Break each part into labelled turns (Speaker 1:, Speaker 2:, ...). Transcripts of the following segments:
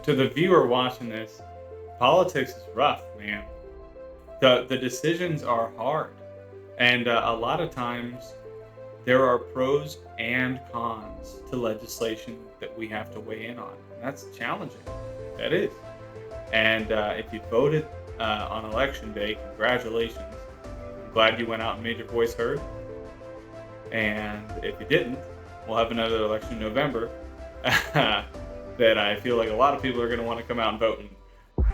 Speaker 1: To the viewer watching this, politics is rough, man. The decisions are hard, and a lot of times there are pros and cons to legislation that we have to weigh in on. And that's challenging. That is. And if you voted on election day, congratulations. I'm glad you went out and made your voice heard. And if you didn't, we'll have another election in November that I feel like a lot of people are going to want to come out and vote in.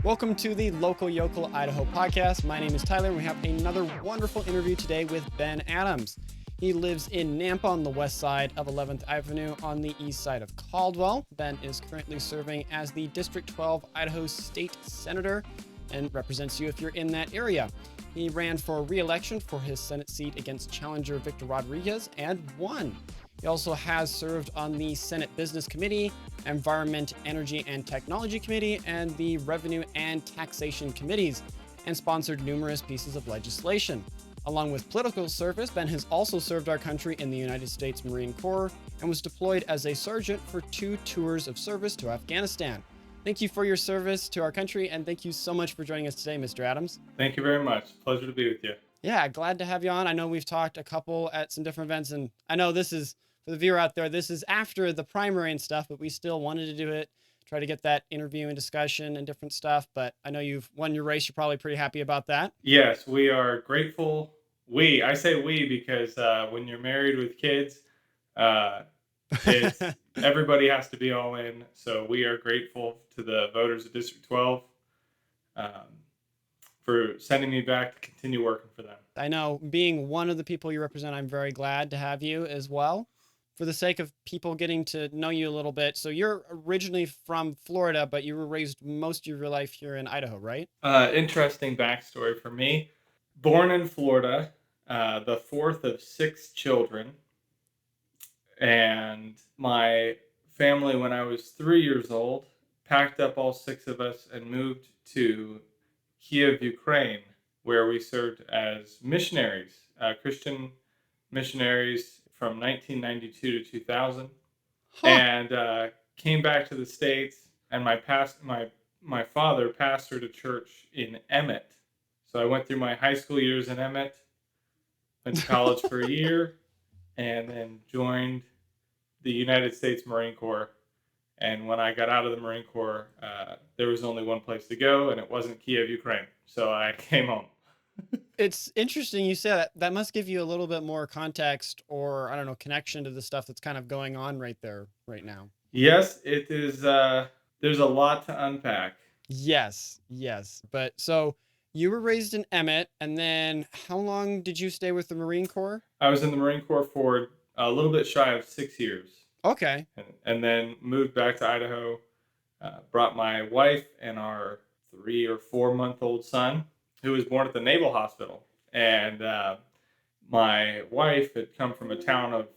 Speaker 2: Welcome to the Local Yokel Idaho podcast. My name is Tyler, and we have another wonderful interview today with Ben Adams. He lives in Nampa on the west side of 11th Avenue on the east side of Caldwell. Ben is currently serving as the District 12 Idaho State Senator and represents you if you're in that area. He ran for re-election for his Senate seat against challenger Victor Rodriguez and won. He also has served on the Senate Business Committee, Environment, Energy, and Technology Committee, and the Revenue and Taxation Committees, and sponsored numerous pieces of legislation. Along with political service, Ben has also served our country in the United States Marine Corps and was deployed as a sergeant for 2 tours of service to Afghanistan. Thank you for your service to our country, and thank you so much for joining us today, Mr. Adams.
Speaker 1: Thank you very much. Pleasure to be with you.
Speaker 2: Yeah, glad to have you on. I know we've talked a couple at some different events, and I know this is, for the viewer out there, this is after the primary and stuff, but we still wanted to do it, try to get that interview and discussion and different stuff. But I know you've won your race. You're probably pretty happy about that.
Speaker 1: Yes, we are grateful. I say we because when you're married with kids, it's everybody has to be all in. So we are grateful to the voters of District 12 for sending me back to continue working for them.
Speaker 2: I know, being one of the people you represent, I'm very glad to have you as well. For the sake of people getting to know you a little bit, so you're originally from Florida, but you were raised most of your life here in Idaho, right?
Speaker 1: Interesting backstory for me. Born in Florida, the fourth of 6 children. And my family, when I was 3 years old, packed up all 6 of us and moved to Kiev, Ukraine, where we served as missionaries, Christian missionaries from 1992 to 2000, and came back to the States. And my father pastored a church in Emmett, so I went through my high school years in Emmett, went to college for a year, and then joined the United States Marine Corps. And when I got out of the Marine Corps, there was only one place to go, and it wasn't Kiev, Ukraine. So I came home.
Speaker 2: It's interesting you say that. That must give you a little bit more context or, I don't know, connection to the stuff that's kind of going on right there, right now.
Speaker 1: Yes, it is. There's a lot to unpack.
Speaker 2: Yes. But so you were raised in Emmett, and then how long did you stay with the Marine Corps?
Speaker 1: I was in the Marine Corps for a little bit shy of 6 years.
Speaker 2: Okay.
Speaker 1: And then moved back to Idaho, brought my wife and our 3 or 4 month old son, who was born at the Naval Hospital. And my wife had come from a town of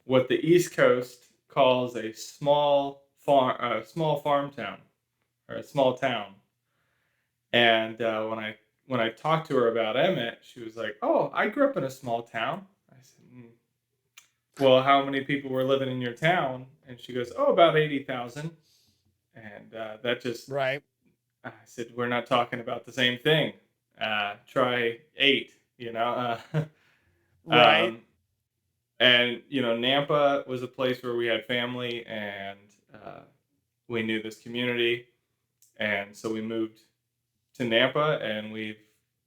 Speaker 1: what the East Coast calls a small farm town, or a small town. And when I talked to her about Emmett, she was like, "Oh, I grew up in a small town." I said, "Well, how many people were living in your town?" And she goes, "Oh, about 80,000." And that just
Speaker 2: Right.
Speaker 1: I said, "We're not talking about the same thing. Try 8, you know."
Speaker 2: Right.
Speaker 1: And Nampa was a place where we had family, and we knew this community, and so we moved to Nampa, and we've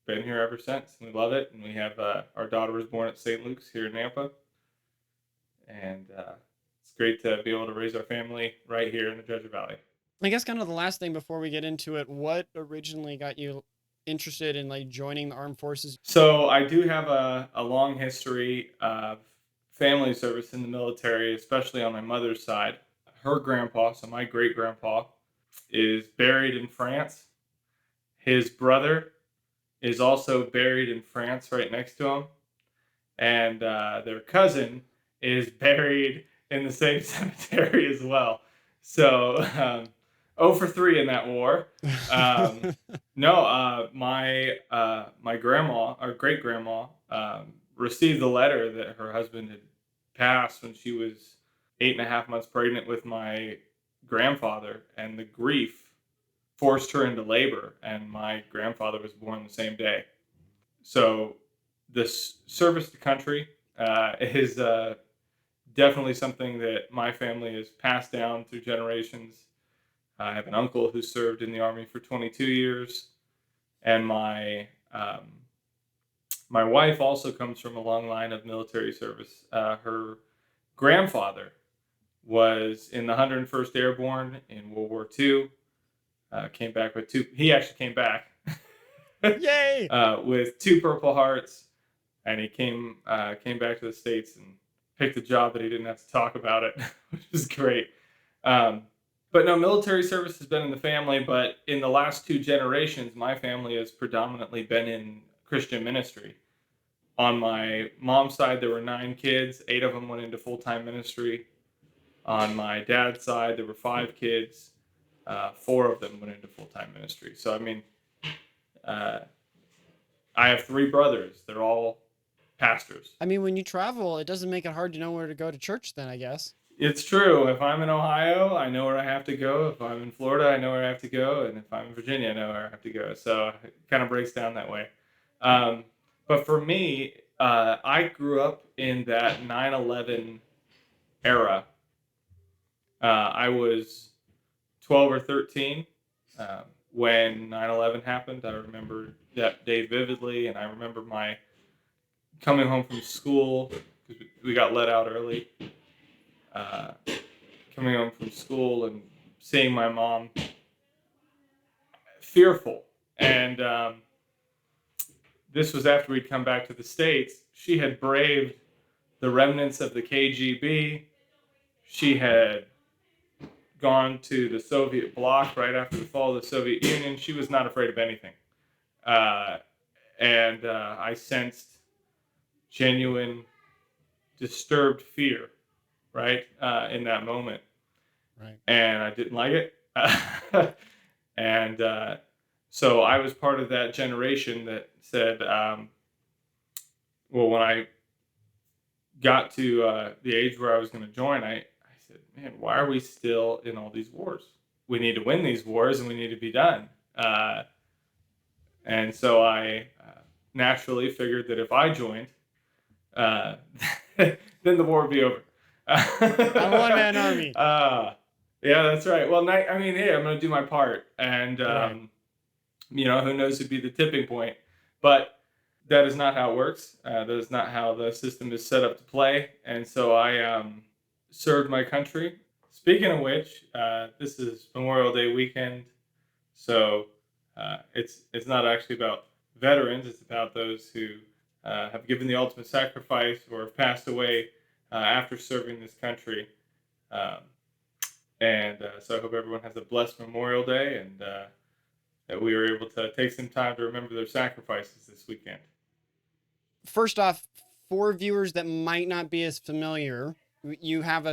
Speaker 1: been here ever since. We love it, and we have our daughter was born at St. Luke's here in Nampa, and it's great to be able to raise our family right here in the Treasure Valley.
Speaker 2: I guess kind of the last thing before we get into it, what originally got you interested in like joining the armed forces?
Speaker 1: So I do have a long history of family service in the military, especially on my mother's side. Her grandpa, so my great grandpa, is buried in France. His brother is also buried in France right next to him. And their cousin is buried in the same cemetery as well. So 0 for 3 in that war. My grandma, our great grandma, received the letter that her husband had passed when she was 8.5 months pregnant with my grandfather, and the grief forced her into labor, and my grandfather was born the same day. So this service to country is definitely something that my family has passed down through generations. I have an uncle who served in the Army for 22 years, and my wife also comes from a long line of military service. Her grandfather was in the 101st Airborne in World War II. Came back with two. He actually came back
Speaker 2: Yay!
Speaker 1: with two Purple Hearts, and he came back to the States and picked a job that he didn't have to talk about it, which was great. But no, military service has been in the family. But in the last two generations, my family has predominantly been in Christian ministry. On my mom's side, there were 9 kids. 8 of them went into full-time ministry. On my dad's side, there were 5 kids. 4 of them went into full-time ministry. So, I mean, I have 3 brothers. They're all pastors.
Speaker 2: I mean, when you travel, it doesn't make it hard to know where to go to church then, I guess.
Speaker 1: It's true. If I'm in Ohio, I know where I have to go. If I'm in Florida, I know where I have to go. And if I'm in Virginia, I know where I have to go. So it kind of breaks down that way. But for me, I grew up in that 9/11 era. I was 12 or 13 when 9/11 happened. I remember that day vividly, and I remember my coming home from school because we got let out early. Coming home from school and seeing my mom fearful, and this was after we'd come back to the States. She had braved the remnants of the KGB. She had gone to the Soviet bloc right after the fall of the Soviet Union. She was not afraid of anything. And I sensed genuine disturbed fear, right, in that moment.
Speaker 2: Right.
Speaker 1: And I didn't like it. And so I was part of that generation that said, well, when I got to the age where I was going to join, I said, man, why are we still in all these wars? We need to win these wars and we need to be done. And so I naturally figured that if I joined, then the war would be over.
Speaker 2: A one-man army.
Speaker 1: Yeah, that's right. Well, I mean, hey, I'm going to do my part. And,
Speaker 2: Right.
Speaker 1: you know, who knows, it'd be the tipping point. But that is not how it works. That is not how the system is set up to play. And so I served my country. Speaking of which, this is Memorial Day weekend. So it's not actually about veterans. It's about those who have given the ultimate sacrifice or have passed away after serving this country. So I hope everyone has a blessed Memorial Day, and that we were able to take some time to remember their sacrifices this weekend.
Speaker 2: First off, for viewers that might not be as familiar, you have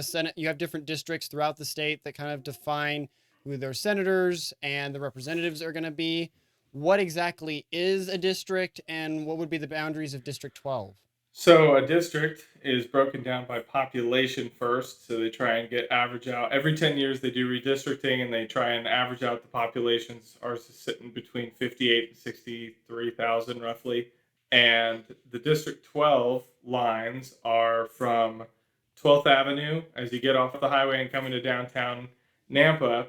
Speaker 2: different districts throughout the state that kind of define who their senators and the representatives are going to be. What exactly is a district, and what would be the boundaries of District 12?
Speaker 1: So a district is broken down by population first. So they try and average out. Every 10 years they do redistricting and they try and average out the populations. Ours is sitting between 58 and 63,000 roughly. And the District 12 lines are from 12th Avenue as you get off the highway and come into downtown Nampa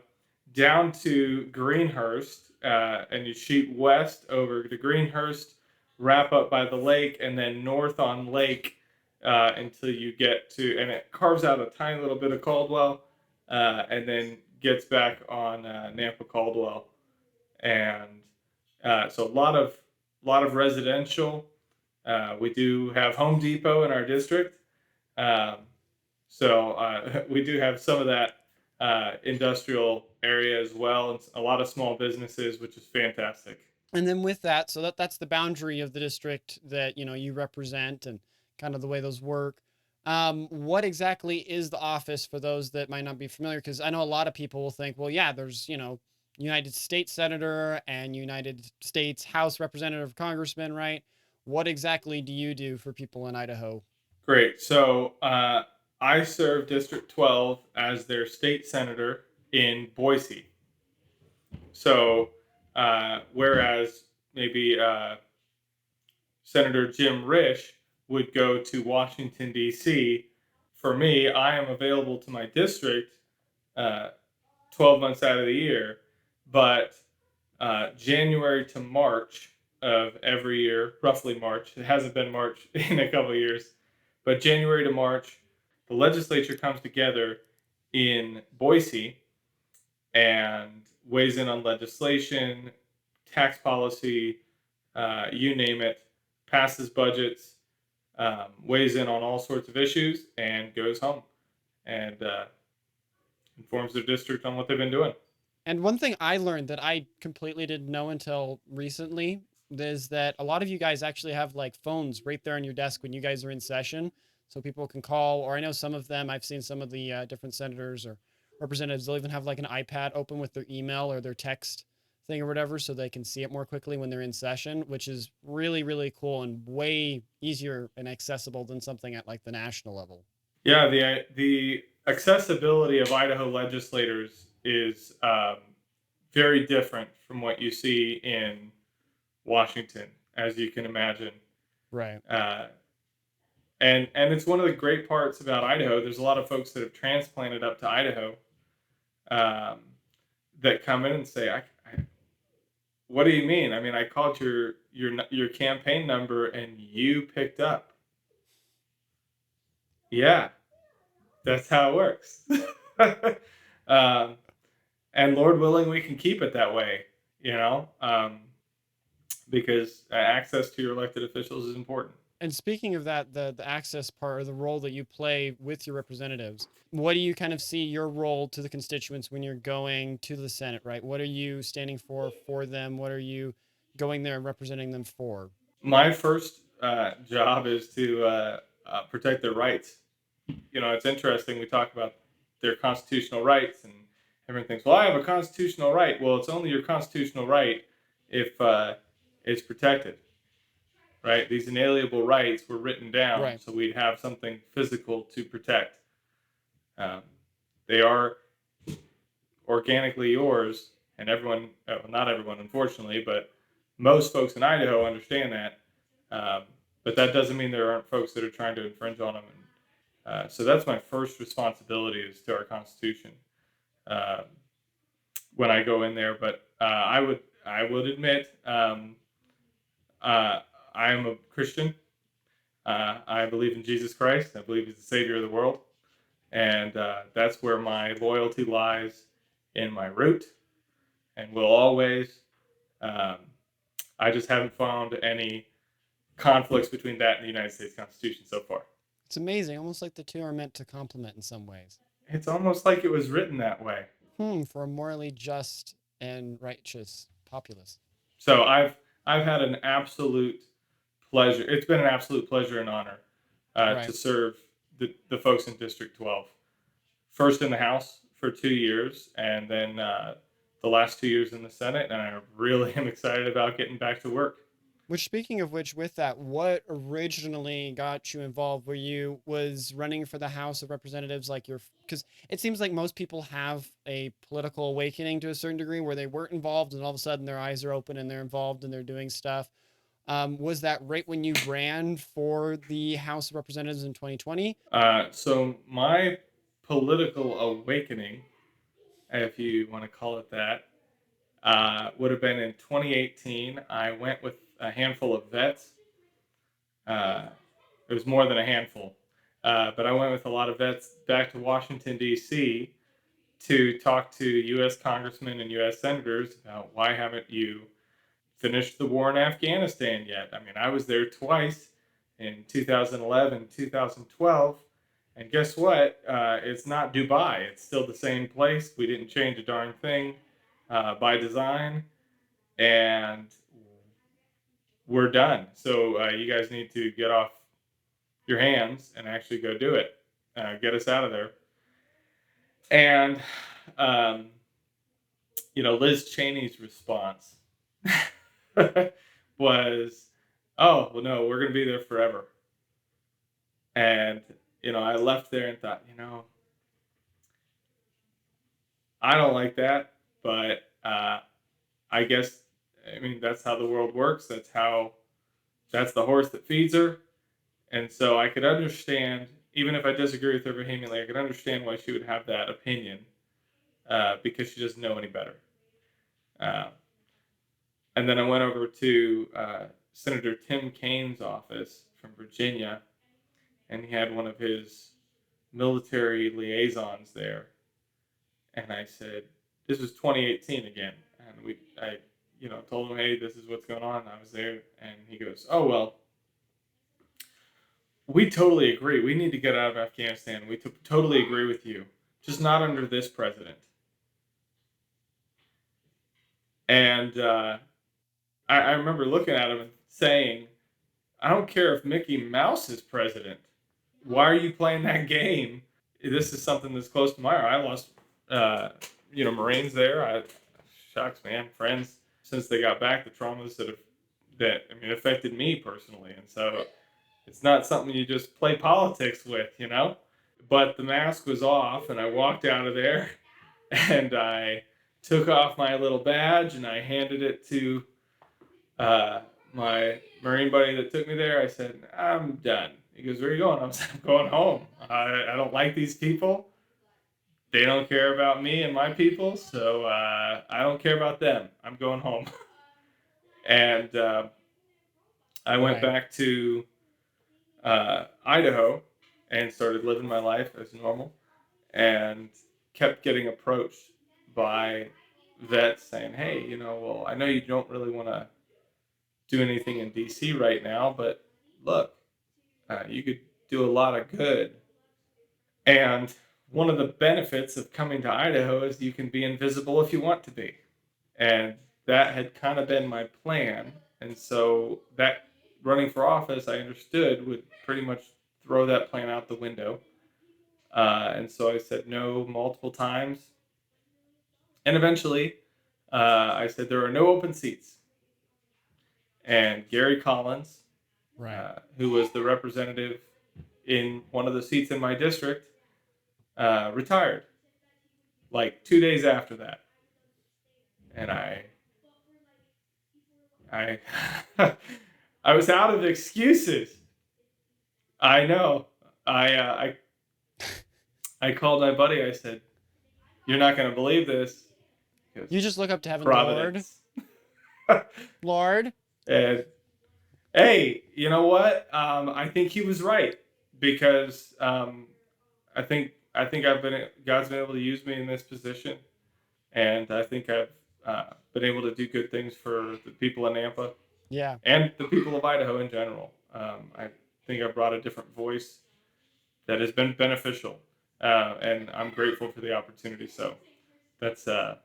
Speaker 1: down to Greenhurst, and you shoot west over to Greenhurst, wrap up by the lake, and then north on Lake until you get to, and it carves out a tiny little bit of Caldwell, and then gets back on Nampa Caldwell, and so a lot of residential. We do have Home Depot in our district, so we do have some of that industrial area as well, and a lot of small businesses, which is fantastic.
Speaker 2: And then with that, so that's the boundary of the district that you represent and kind of the way those work. What exactly is the office for those that might not be familiar? Because I know a lot of people will think, well, yeah, there's United States Senator and United States House Representative, Congressman, right? What exactly do you do for people in Idaho?
Speaker 1: Great. So I serve District 12 as their state senator in Boise. So, whereas maybe Senator Jim Risch would go to Washington, D.C., for me, I am available to my district uh, 12 months out of the year, but January to March of every year, roughly March, it hasn't been March in a couple of years, but January to March, the legislature comes together in Boise and weighs in on legislation, tax policy, you name it, passes budgets, weighs in on all sorts of issues, and goes home and informs their district on what they've been doing.
Speaker 2: And one thing I learned that I completely didn't know until recently is that a lot of you guys actually have like phones right there on your desk when you guys are in session. So people can call, or I know some of them, I've seen some of the different senators or representatives, they'll even have like an iPad open with their email or their text thing or whatever so they can see it more quickly when they're in session, which is really, really cool and way easier and accessible than something at like the national level.
Speaker 1: Yeah, the accessibility of Idaho legislators is very different from what you see in Washington, as you can imagine.
Speaker 2: Right.
Speaker 1: And it's one of the great parts about Idaho. There's a lot of folks that have transplanted up to Idaho um, that come in and say, "What do you mean? I mean, I called your campaign number and you picked up." Yeah, that's how it works. um, and Lord willing, we can keep it that way. You know, because access to your elected officials is important.
Speaker 2: And speaking of that, the access part or the role that you play with your representatives, what do you kind of see your role to the constituents when you're going to the Senate, right? What are you standing for them? What are you going there and representing them for?
Speaker 1: My first job is to protect their rights. You know, it's interesting. We talk about their constitutional rights, and everyone thinks, "Well, I have a constitutional right." Well, it's only your constitutional right if it's protected, right? These inalienable rights were written down,
Speaker 2: Right.
Speaker 1: so we'd have something physical to protect. Um, they are organically yours, and everyone, not everyone, unfortunately, but most folks in Idaho understand that. But that doesn't mean there aren't folks that are trying to infringe on them. And so that's my first responsibility is to our Constitution uh, when I go in there. But I would admit I am a Christian. I believe in Jesus Christ. I believe He's the Savior of the world, and that's where my loyalty lies in my root, and will always. Um, I just haven't found any conflicts between that and the United States Constitution so far.
Speaker 2: It's amazing, almost like the two are meant to complement in some ways.
Speaker 1: It's almost like it was written that way.
Speaker 2: For a morally just and righteous populace.
Speaker 1: So I've had an absolute pleasure. It's been an absolute pleasure and honor
Speaker 2: Right.
Speaker 1: to serve the folks in District 12. First in the House for 2 years, and then the last 2 years in the Senate. And I really am excited about getting back to work.
Speaker 2: Which, speaking of which, with that, what originally got you involved? Were you was running for the House of Representatives like your? Because it seems like most people have a political awakening to a certain degree where they weren't involved, and all of a sudden their eyes are open and they're involved and they're doing stuff. Was that right when you ran for the House of Representatives in 2020?
Speaker 1: So my political awakening, if you want to call it that, would have been in 2018. I went with a handful of vets. Uh, it was more than a handful, but I went with a lot of vets back to Washington, D.C. to talk to U.S. congressmen and U.S. senators about why haven't you finished the war in Afghanistan yet? I mean, I was there twice in 2011, 2012. And guess what? It's not Dubai. It's still the same place. We didn't change a darn thing by design. And we're done. So you guys need to get off your hands and actually go do it. Get us out of there. And, um, Liz Cheney's response was, "Oh, well, no, we're going to be there forever." And, I left there and thought, I don't like that, but I guess, I mean, that's how the world works. That's the horse that feeds her. And so I could understand, even if I disagree with her vehemently, I could understand why she would have that opinion, because she doesn't know any better. Uh, and then I went over to Senator Tim Kaine's office from Virginia, and he had one of his military liaisons there. And I said, this was 2018 again. And I told him, hey, this is what's going on. I was there. And he goes, oh, well, we totally agree. We need to get out of Afghanistan. We totally agree with you, just not under this president. And I remember looking at him and saying, I don't care if Mickey Mouse is president. Why are you playing that game? This is something that's close to my heart. I lost, Marines there. Shucks, man, friends since they got back. The traumas that affected me personally, and so it's not something you just play politics with, you know. But the mask was off, and I walked out of there, and I took off my little badge, and I handed it to my Marine buddy that took me there. I said, I'm done. He goes, where are you going? I said, I'm going home. I don't like these people. They don't care about me and my people, so I don't care about them. I'm going home. And I went
Speaker 2: Right.
Speaker 1: back to Idaho and started living my life as normal, and kept getting approached by vets saying, hey, well, I know you don't really want to do anything in DC right now, but look, you could do a lot of good. And one of the benefits of coming to Idaho is you can be invisible if you want to be. And that had kind of been my plan. And so that running for office, I understood, would pretty much throw that plan out the window. And so I said no multiple times. And eventually, I said there are no open seats. And Gary Collins,
Speaker 2: Right.
Speaker 1: who was the representative in one of the seats in my district, retired like 2 days after that. And I, I was out of excuses. I know. I called my buddy. I said, "You're not going to believe this." He goes,
Speaker 2: You just look up to heaven, Lord.
Speaker 1: Providence.
Speaker 2: Lord.
Speaker 1: And hey, you know what? I think he was right, because I think God's been able to use me in this position, and I think I've been able to do good things for the people in Nampa
Speaker 2: Yeah.
Speaker 1: and the people of Idaho in general. I think I brought a different voice that has been beneficial, and I'm grateful for the opportunity. So that's uh,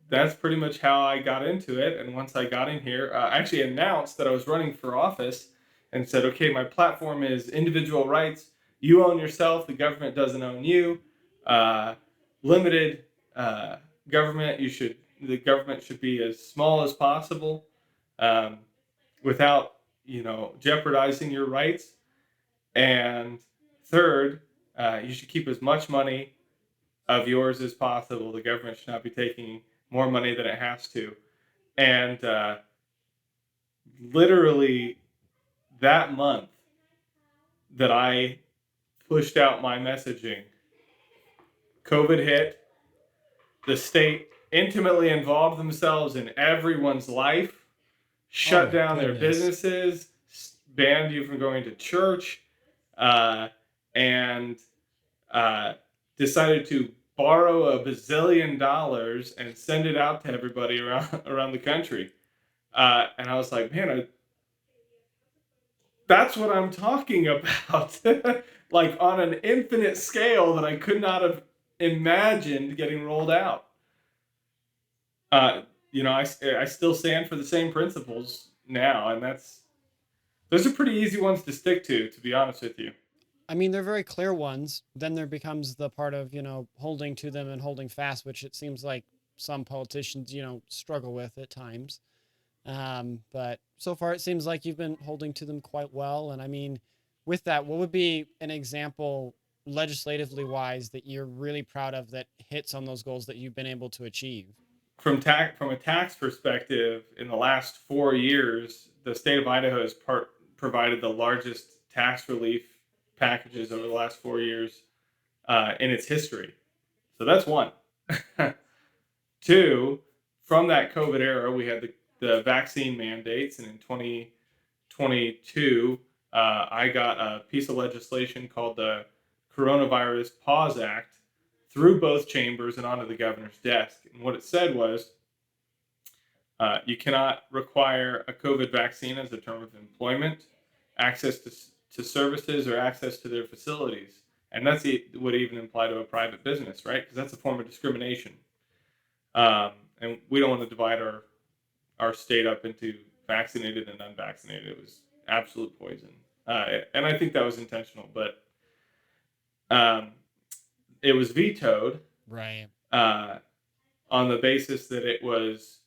Speaker 1: that's pretty much how I got into it. And once I got in here, I actually announced that I was running for office and said, okay, my platform is individual rights. You own yourself. The government doesn't own you. Uh, Limited government. The government should be as small as possible, um, without, jeopardizing your rights. And third, you should keep as much money of yours as possible. The government should not be taking more money than it has to. And literally that month that I pushed out my messaging, COVID hit. The state intimately involved themselves in everyone's life,
Speaker 2: Oh
Speaker 1: shut
Speaker 2: my
Speaker 1: down their
Speaker 2: goodness.
Speaker 1: businesses, banned you from going to church, uh, and uh, decided to borrow $1 bazillion and send it out to everybody around the country. And I was like, man, that's what I'm talking about. Like on an infinite scale that I could not have imagined getting rolled out. Uh, I still stand for the same principles now, and those are pretty easy ones to stick to be honest with you.
Speaker 2: I mean, they're very clear ones. Then there becomes the part of, holding to them and holding fast, which it seems like some politicians, struggle with at times. But so far, it seems like you've been holding to them quite well. And I mean, with that, what would be an example? legislatively wise that you're really proud of that hits on those goals that you've been able to achieve?
Speaker 1: From a tax perspective, in the last 4 years, the state of Idaho has provided the largest tax relief packages over the last 4 years in its history. So that's one. Two, from that COVID era, we had the vaccine mandates, and in 2022, I got a piece of legislation called the Coronavirus Pause Act through both chambers and onto the governor's desk. And what it said was you cannot require a COVID vaccine as a term of employment, access to services, or access to their facilities. And would even apply to a private business, right? Because that's a form of discrimination. And we don't want to divide our state up into vaccinated and unvaccinated. It was absolute poison. And I think that was intentional, but it was vetoed
Speaker 2: Right.
Speaker 1: on the basis that it was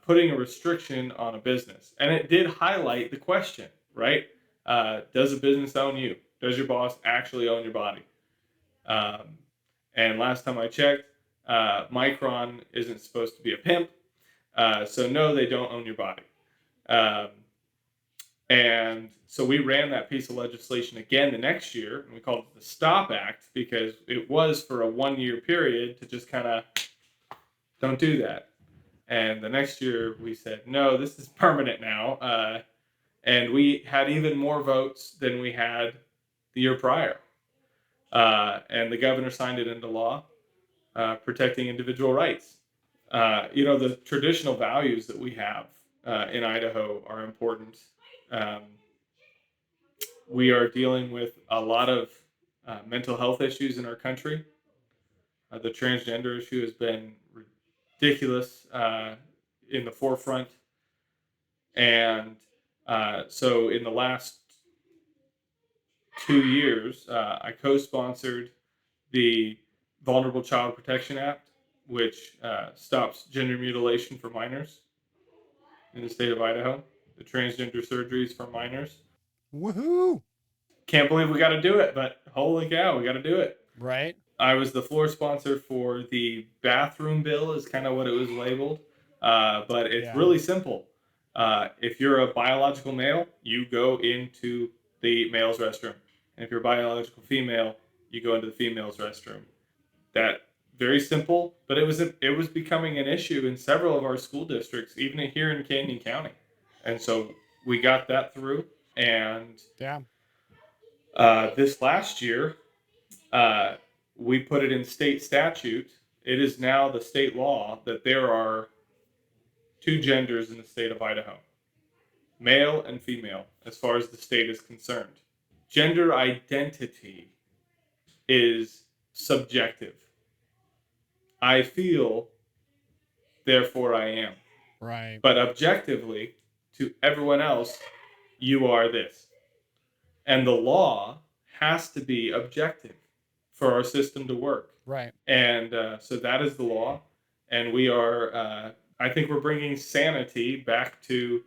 Speaker 1: putting a restriction on a business. And it did highlight the question, right? Does a business own you? Does your boss actually own your body? And last time I checked, Micron isn't supposed to be a pimp. So no, they don't own your body. And so we ran that piece of legislation again the next year, and we called it the STOP Act because it was for a 1-year period to just kind of don't do that. And the next year we said, no, this is permanent now. And we had even more votes than we had the year prior. And the governor signed it into law, protecting individual rights. The traditional values that we have in Idaho are important. We are dealing with a lot of mental health issues in our country. The transgender issue has been ridiculous in the forefront. And so in the last 2 years, I co-sponsored the Vulnerable Child Protection Act, which stops gender mutilation for minors in the state of Idaho, the transgender surgeries for minors.
Speaker 2: Woohoo!
Speaker 1: Can't believe we got to do it, but holy cow, we got to do it.
Speaker 2: Right.
Speaker 1: I was the floor sponsor for the bathroom bill, is kind of what it was labeled. But it's really simple. If you're a biological male, you go into the male's restroom. And if you're a biological female, you go into the female's restroom. That very simple, but it was becoming an issue in several of our school districts, even here in Canyon County. And so we got that through. And this last year, we put it in state statute. It is now the state law that there are two genders in the state of Idaho, male and female, as far as the state is concerned. Gender identity is subjective. I feel, therefore I am.
Speaker 2: Right.
Speaker 1: But objectively, to everyone else, you are this. And the law has to be objective for our system to work.
Speaker 2: Right.
Speaker 1: And so that is the law. And we are, I think we're bringing sanity back to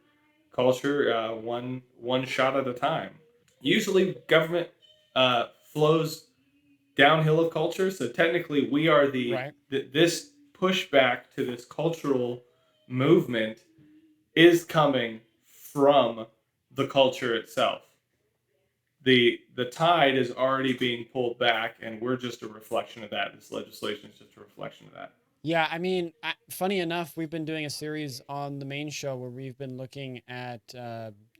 Speaker 1: culture one shot at a time. Usually government flows downhill of culture. So technically we are this pushback to this cultural movement is coming from the culture itself. The tide is already being pulled back, and we're just a reflection of that. This legislation is just a reflection of that.
Speaker 2: Yeah, I mean, funny enough, we've been doing a series on the main show where we've been looking at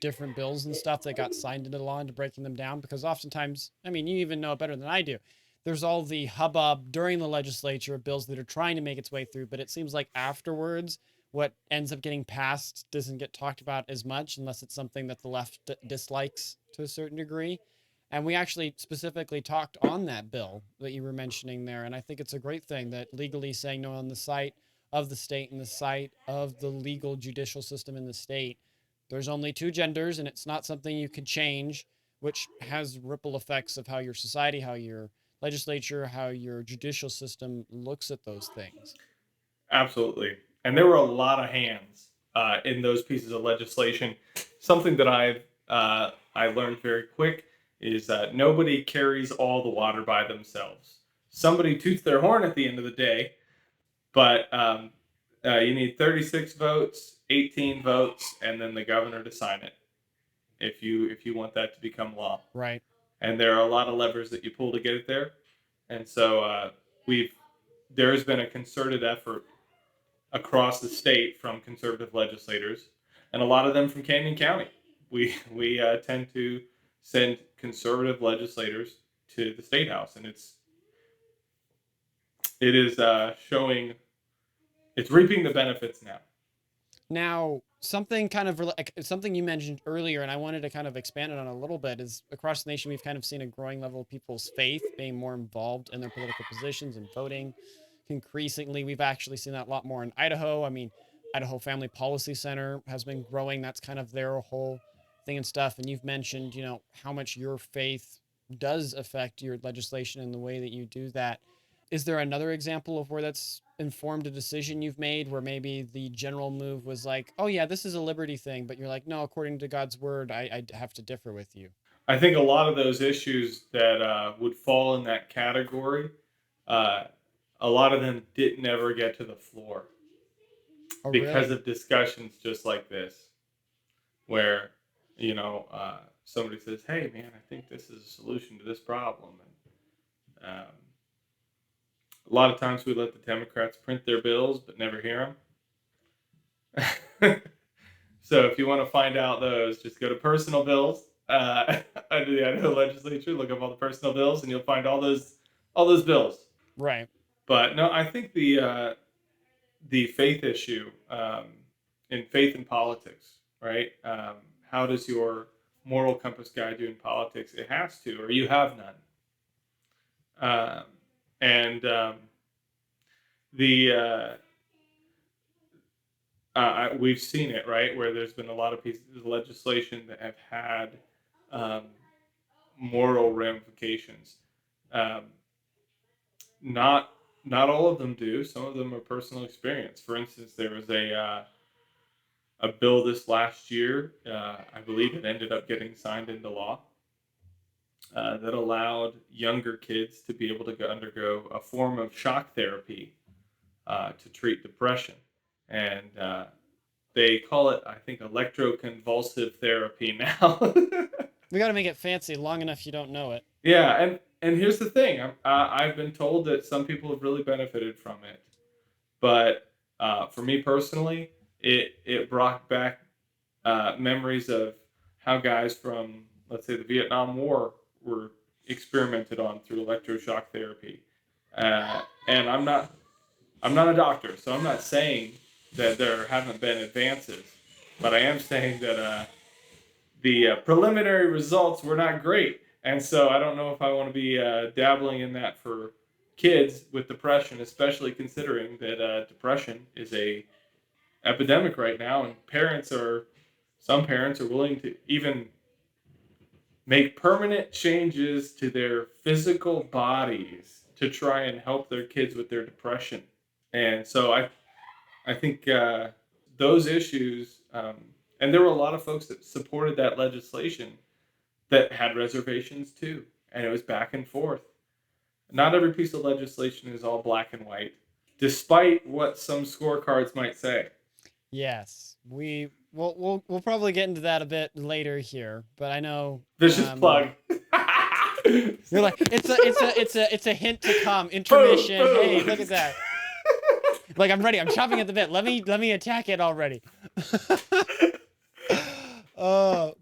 Speaker 2: different bills and stuff that got signed into law and breaking them down, because oftentimes, I mean, you even know it better than I do. There's all the hubbub during the legislature of bills that are trying to make its way through, but it seems like afterwards, what ends up getting passed doesn't get talked about as much unless it's something that the left dislikes to a certain degree. And we actually specifically talked on that bill that you were mentioning there. And I think it's a great thing that legally saying no on the site of the state and the site of the legal judicial system in the state, there's only two genders and it's not something you could change, which has ripple effects of how your society, how your legislature, how your judicial system looks at those things.
Speaker 1: Absolutely. And there were a lot of hands in those pieces of legislation. Something that I learned very quick is nobody carries all the water by themselves. Somebody toots their horn at the end of the day, but you need 36 votes, 18 votes, and then the governor to sign it if you want that to become law.
Speaker 2: Right.
Speaker 1: And there are a lot of levers that you pull to get it there. And so there's been a concerted effort across the state from conservative legislators, and a lot of them from Canyon County. We tend to send conservative legislators to the state house, and it is showing, it's reaping the benefits now.
Speaker 2: Now, something kind of something you mentioned earlier, and I wanted to kind of expand it on a little bit, is across the nation we've kind of seen a growing level of people's faith being more involved in their political positions and voting. Increasingly, we've actually seen that a lot more in Idaho. I mean, Idaho Family Policy Center has been growing. That's kind of their whole thing and stuff. And you've mentioned, how much your faith does affect your legislation and the way that you do that. Is there another example of where that's informed a decision you've made where maybe the general move was like, oh yeah, this is a liberty thing, but you're like, no, according to God's word, I have to differ with you?
Speaker 1: I think a lot of those issues that would fall in that category, uh, a lot of them didn't ever get to the floor
Speaker 2: Oh,
Speaker 1: because
Speaker 2: really?
Speaker 1: of discussions just like this, where somebody says, "Hey, man, I think this is a solution to this problem," and a lot of times we let the Democrats print their bills but never hear them. So if you want to find out those, just go to personal bills under the Idaho legislature. Look up all the personal bills, and you'll find all those bills.
Speaker 2: Right.
Speaker 1: But no, I think the faith issue in faith and politics, right? How does your moral compass guide you in politics? It has to, or you have none. And the we've seen it, right, where there's been a lot of pieces of legislation that have had um, moral ramifications. Um, not not all of them do. Some of them are personal experience. For instance, there was a bill this last year. I believe it ended up getting signed into law that allowed younger kids to be able to undergo a form of shock therapy to treat depression, and they call it, I think, electroconvulsive therapy now.
Speaker 2: We got to make it fancy long enough you don't know it.
Speaker 1: Yeah, and here's the thing. I've been told that some people have really benefited from it, but for me personally, it brought back memories of how guys from, let's say, the Vietnam War were experimented on through electroshock therapy. And I'm not a doctor, so I'm not saying that there haven't been advances, but I am saying that the preliminary results were not great. And so I don't know if I want to be dabbling in that for kids with depression, especially considering that depression is a epidemic right now, and some parents are willing to even make permanent changes to their physical bodies to try and help their kids with their depression. And so I think those issues, and there were a lot of folks that supported that legislation that had reservations too, and it was back and forth. Not every piece of legislation is all black and white, despite what some scorecards might say.
Speaker 2: Yes, we'll probably get into that a bit later here, but I know
Speaker 1: Vicious plug.
Speaker 2: you're like it's a hint to come.
Speaker 1: Boom,
Speaker 2: Intermission. Hey,
Speaker 1: boom.
Speaker 2: look at that. Like I'm ready. I'm chopping at the bit. Let me attack it already.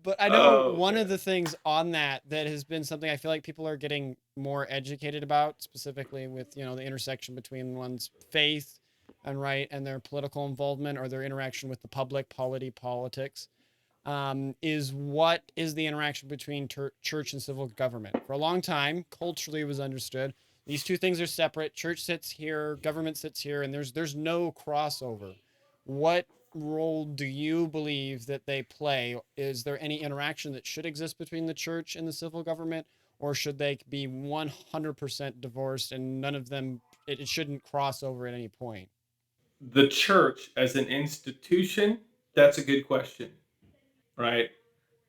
Speaker 2: But I know
Speaker 1: Oh,
Speaker 2: one
Speaker 1: man.
Speaker 2: of the things on that has been something I feel like people are getting more educated about, specifically with, the intersection between one's faith and right and their political involvement or their interaction with the public, politics, is what is the interaction between church and civil government. For a long time, culturally, it was understood these two things are separate. Church sits here, government sits here, and there's no crossover. What role do you believe that they play? Is there any interaction that should exist between the church and the civil government, or should they be 100% divorced and none of them? It shouldn't cross over at any point.
Speaker 1: The church as an institution, that's a good question, right?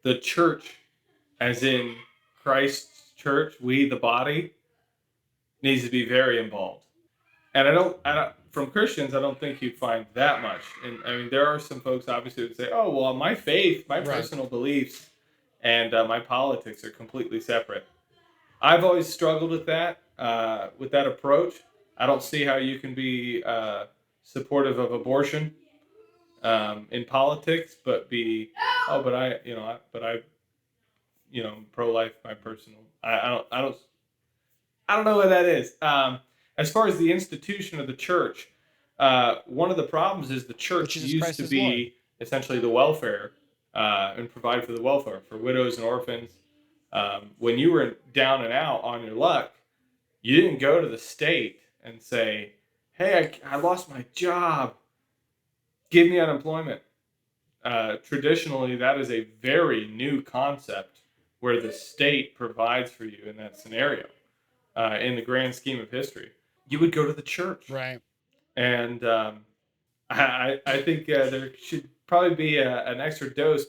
Speaker 1: The church, as in Christ's church, we the body, needs to be very involved. And I don't, from Christians, I don't think you'd find that much. And I mean, there are some folks obviously that say, "Oh, well, my faith, my
Speaker 2: Right.
Speaker 1: personal beliefs, and my politics are completely separate." I've always struggled with that approach. I don't see how you can be supportive of abortion in politics, but be, oh, but pro-life, my personal. I don't know what that is. As far as the institution of the church, one of the problems is the church
Speaker 2: Jesus
Speaker 1: used
Speaker 2: Christ
Speaker 1: to
Speaker 2: is
Speaker 1: be
Speaker 2: Lord.
Speaker 1: essentially the welfare and provide for the welfare for widows and orphans. When you were down and out on your luck, you didn't go to the state and say, "Hey, I lost my job. Give me unemployment." Traditionally, that is a very new concept where the state provides for you in that scenario. In the grand scheme of history, you would go to the church,
Speaker 2: Right.
Speaker 1: and I think there should probably be an extra dose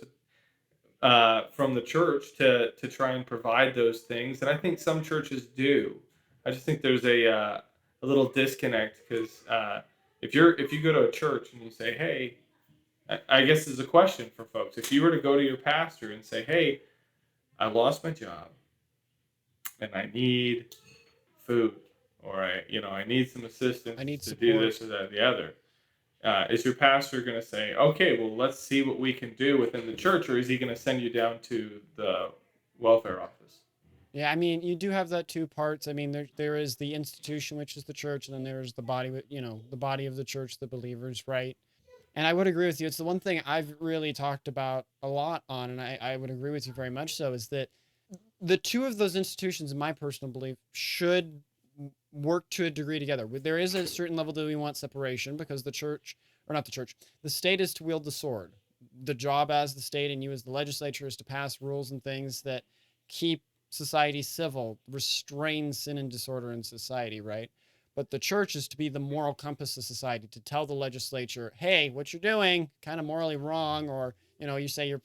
Speaker 1: from the church to try and provide those things, and I think some churches do. I just think there's a little disconnect because if you go to a church and you say, "Hey," I guess this is a question for folks. If you were to go to your pastor and say, "Hey, I lost my job and I need food, or I need some assistance
Speaker 2: I need
Speaker 1: to do
Speaker 2: support.
Speaker 1: this or that or the other," is your pastor going to say, "Okay, well, let's see what we can do within the church," or is he going to send you down to the welfare office?
Speaker 2: Yeah, I mean, you do have that two parts. I mean, there is the institution, which is the church, and then there's the body, the body of the church, the believers, right? And I would agree with you. It's the one thing I've really talked about a lot on, and I would agree with you very much so, is that the two of those institutions, in my personal belief, should work to a degree together. There is a certain level that we want separation because the church, or not the church, the state is to wield the sword. The job as the state and you as the legislature is to pass rules and things that keep society civil, restrain sin and disorder in society, right? But the church is to be the moral compass of society, to tell the legislature, hey, what you're doing, kind of morally wrong, or you say you're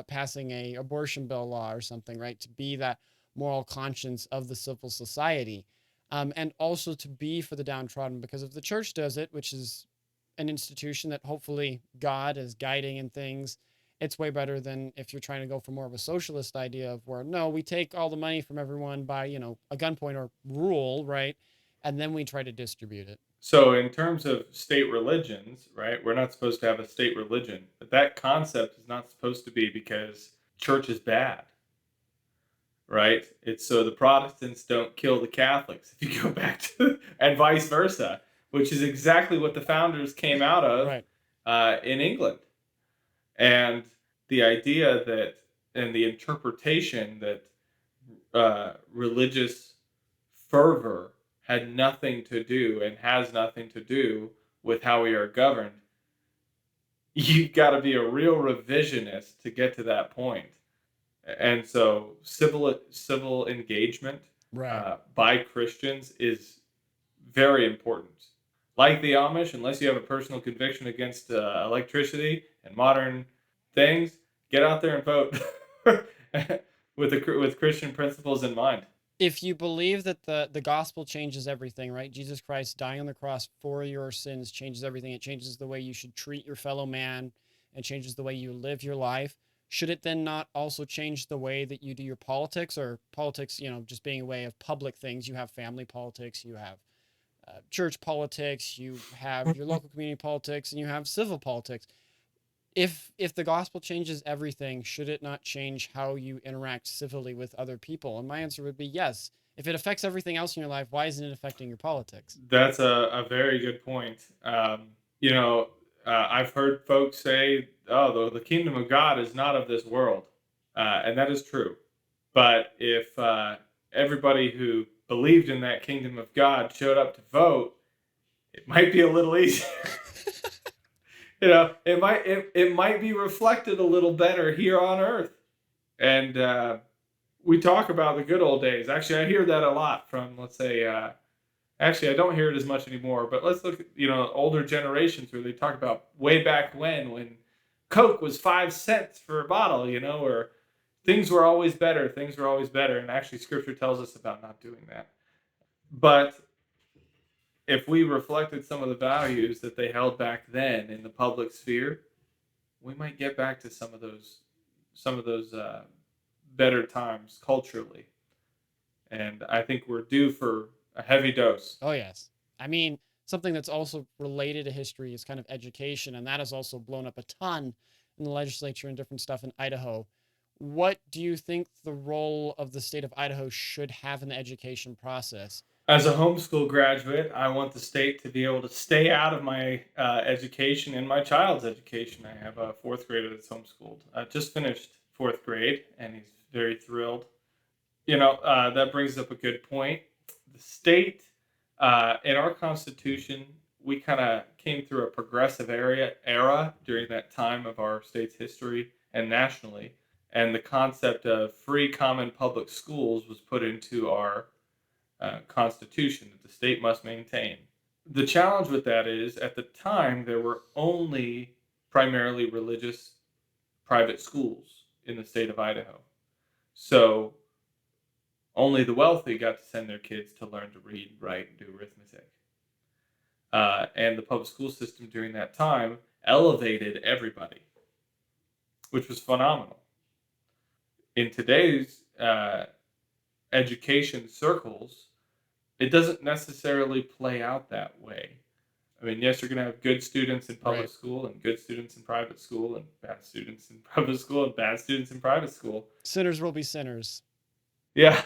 Speaker 2: passing a abortion bill law or something, right? To be that moral conscience of the civil society, and also to be for the downtrodden. Because if the church does it, which is an institution that hopefully God is guiding in things, it's way better than if you're trying to go for more of a socialist idea of where no, we take all the money from everyone by a gunpoint or rule, right, and then we try to distribute it.
Speaker 1: So, in terms of state religions, right, we're not supposed to have a state religion, but that concept is not supposed to be because church is bad, right? It's so the Protestants don't kill the Catholics. If you go back to, and vice versa, which is exactly what the founders came out of
Speaker 2: Right.
Speaker 1: in England. And the idea that, and the interpretation that religious fervor had nothing to do and has nothing to do with how we are governed, you've got to be a real revisionist to get to that point. And so civil engagement
Speaker 2: Right.
Speaker 1: by Christians is very important. Like the Amish, unless you have a personal conviction against electricity and modern things, get out there and vote with Christian principles in mind.
Speaker 2: If you believe that the gospel changes everything, right? Jesus Christ dying on the cross for your sins changes everything. It changes the way you should treat your fellow man. It changes the way you live your life. Should it then not also change the way that you do your politics, or politics, just being a way of public things? You have family politics, you have church politics, you have your local community politics, and you have civil politics. If the gospel changes everything, should it not change how you interact civilly with other people? And my answer would be yes. If it affects everything else in your life, why isn't it affecting your politics?
Speaker 1: That's a very good point. You know, I've heard folks say, "Oh, the kingdom of God is not of this world," and that is true. But if everybody who believed in that kingdom of God showed up to vote, it might be a little easier. It might be reflected a little better here on Earth. And we talk about the good old days. Actually, I hear that a lot from, let's say, actually, I don't hear it as much anymore. But let's look at older generations where they talk about way back when Coke was 5 cents for a bottle, or things were always better. Things were always better. And actually, scripture tells us about not doing that. But if we reflected some of the values that they held back then in the public sphere, we might get back to some of those better times culturally. And I think we're due for a heavy dose.
Speaker 2: Oh, yes. I mean, something that's also related to history is kind of education, and that has also blown up a ton in the legislature and different stuff in Idaho. What do you think the role of the state of Idaho should have in the education process?
Speaker 1: As a homeschool graduate, I want the state to be able to stay out of my education and my child's education. I have a fourth grader that's homeschooled. Just finished fourth grade, and he's very thrilled. That brings up a good point. The state, in our Constitution, we kind of came through a progressive era during that time of our state's history and nationally. And the concept of free common public schools was put into our Constitution that the state must maintain. The challenge with that is at the time, there were only primarily religious private schools in the state of Idaho. So only the wealthy got to send their kids to learn to read, write, and do arithmetic. And the public school system during that time elevated everybody, which was phenomenal. In today's education circles, it doesn't necessarily play out that way. I mean, yes, you're going to have good students in public
Speaker 2: Right.
Speaker 1: school and good students in private school and bad students in public school and bad students in private school.
Speaker 2: Sinners will be sinners.
Speaker 1: Yeah.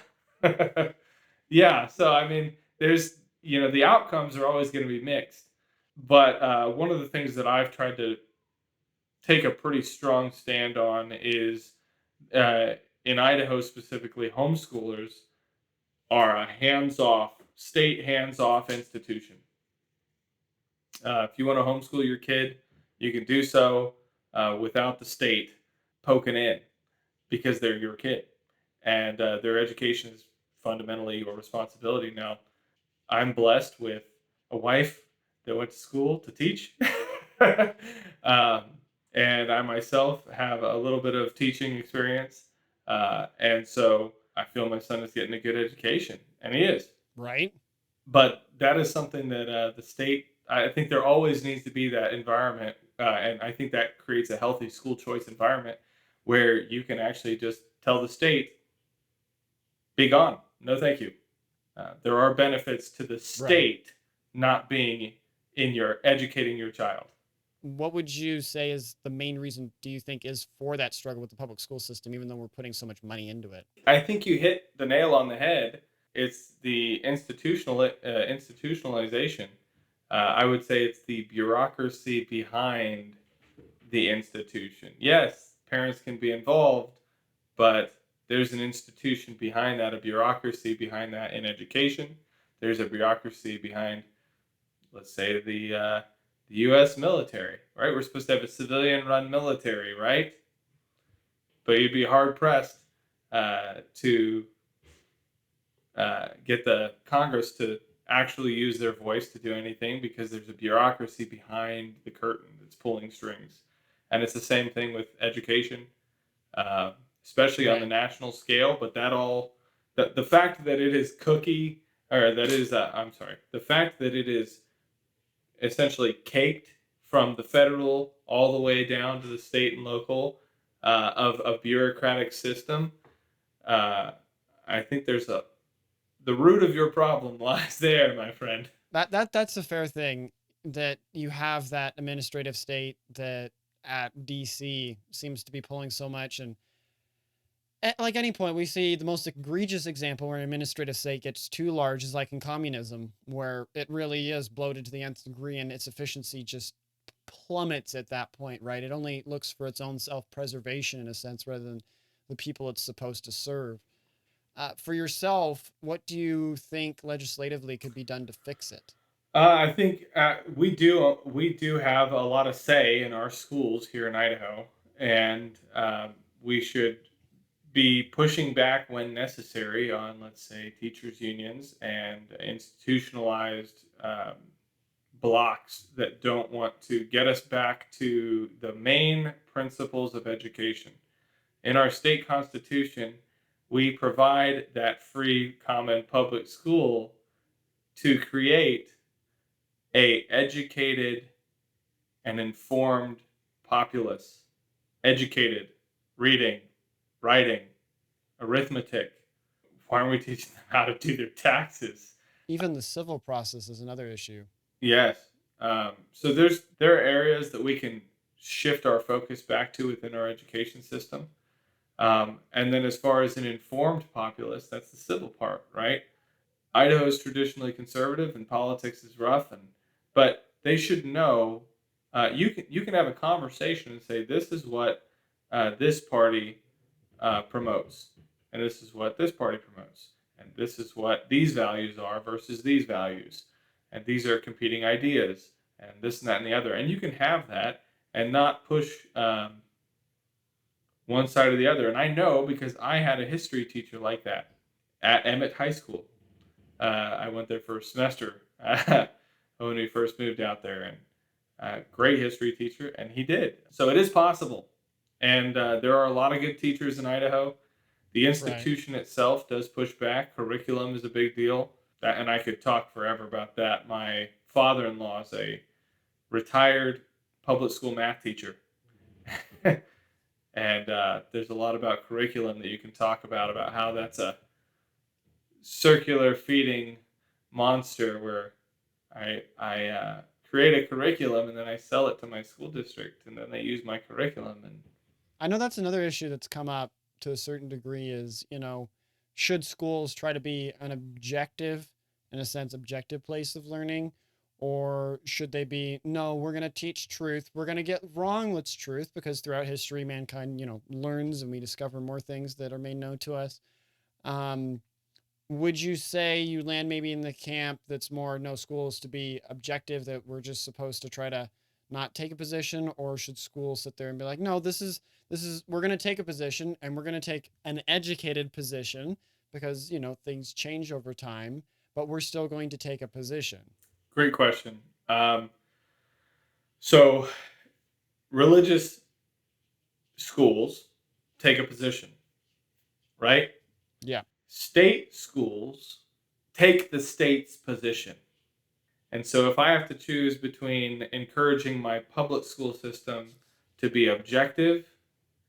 Speaker 1: Yeah. So, I mean, the outcomes are always going to be mixed. But one of the things that I've tried to take a pretty strong stand on is uh, in Idaho specifically, homeschoolers are a state hands off institution. If you want to homeschool your kid, you can do so without the state poking in because they're your kid and their education is fundamentally your responsibility. Now, I'm blessed with a wife that went to school to teach. um, and I myself have a little bit of teaching experience. And so I feel my son is getting a good education, and he is.
Speaker 2: Right?
Speaker 1: But that is something that the state, I think there always needs to be that environment. And I think that creates a healthy school choice environment where you can actually just tell the state, be gone. No, thank you. There are benefits to the
Speaker 2: Right.
Speaker 1: state not being in your educating your child.
Speaker 2: What would you say is the main reason do you think is for that struggle with the public school system, even though we're putting so much money into it?
Speaker 1: I think you hit the nail on the head. It's the institutionalization. I would say it's the bureaucracy behind the institution. Yes, parents can be involved, but there's an institution behind that, a bureaucracy behind that in education. There's a bureaucracy behind, let's say, the U.S. military, right? We're supposed to have a civilian-run military, right? But you'd be hard pressed to get the Congress to actually use their voice to do anything because there's a bureaucracy behind the curtain that's pulling strings. And it's the same thing with education, especially on the
Speaker 2: Right.
Speaker 1: national scale. But the fact that it is the fact that it is essentially caked from the federal all the way down to the state and local of a bureaucratic system. I think the root of your problem lies there, my friend.
Speaker 2: That's a fair thing that you have that administrative state that at DC seems to be pulling so much. And at like any point we see the most egregious example where an administrative state gets too large is like in communism, where it really is bloated to the nth degree and its efficiency just plummets at that point, right? It only looks for its own self-preservation in a sense rather than the people it's supposed to serve. For yourself, what do you think legislatively could be done to fix it?
Speaker 1: I think we do have a lot of say in our schools here in Idaho, and we should be pushing back when necessary on, let's say, teachers unions and institutionalized blocks that don't want to get us back to the main principles of education. In our state constitution, we provide that free common public school to create a educated and informed populace. Educated, reading, writing, arithmetic. Why aren't we teaching them how to do their taxes?
Speaker 2: Even the civil process is another issue.
Speaker 1: Yes. So there are areas that we can shift our focus back to within our education system. And then as far as an informed populace, that's the civil part, right? Idaho is traditionally conservative and politics is rough, but they should know. You can have a conversation and say this is what this party promotes, and this is what this party promotes, and this is what these values are versus these values, and these are competing ideas, and this and that and the other, and you can have that and not push one side or the other. And I know because I had a history teacher like that at Emmett High School. I went there for a semester when we first moved out there, and great history teacher, and he did. So it is possible, and there are a lot of good teachers in Idaho. The institution itself does push back. Curriculum is a big deal, and I could talk forever about that. My father-in-law is a retired public school math teacher. And there's a lot about curriculum that you can talk about how that's a circular feeding monster where I create a curriculum and then I sell it to my school district and then they use my curriculum. And
Speaker 2: I know that's another issue that's come up to a certain degree is, should schools try to be an objective, in a sense, objective place of learning? Or should they be, no, we're going to teach truth. We're going to get wrong what's truth because throughout history, mankind, learns and we discover more things that are made known to us. Would you say you land maybe in the camp that's more no schools to be objective, that we're just supposed to try to not take a position, or should schools sit there and be like, no, this is we're going to take a position and we're going to take an educated position because, things change over time, but we're still going to take a position?
Speaker 1: Great question. So religious schools take a position, right?
Speaker 2: Yeah.
Speaker 1: State schools take the state's position. And so if I have to choose between encouraging my public school system to be objective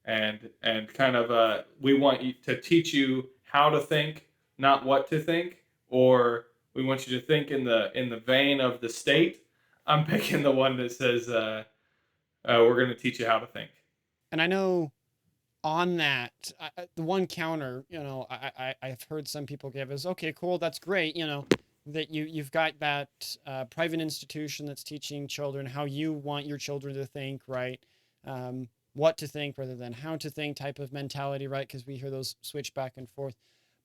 Speaker 1: and kind of we want you to teach you how to think, not what to think, or we want you to think in the vein of the state, I'm picking the one that says we're going to teach you how to think.
Speaker 2: And I know on that, the one counter, I've heard some people give is, okay, cool, that's great, that you've got that private institution that's teaching children how you want your children to think, right? What to think rather than how to think type of mentality, right? Because we hear those switch back and forth.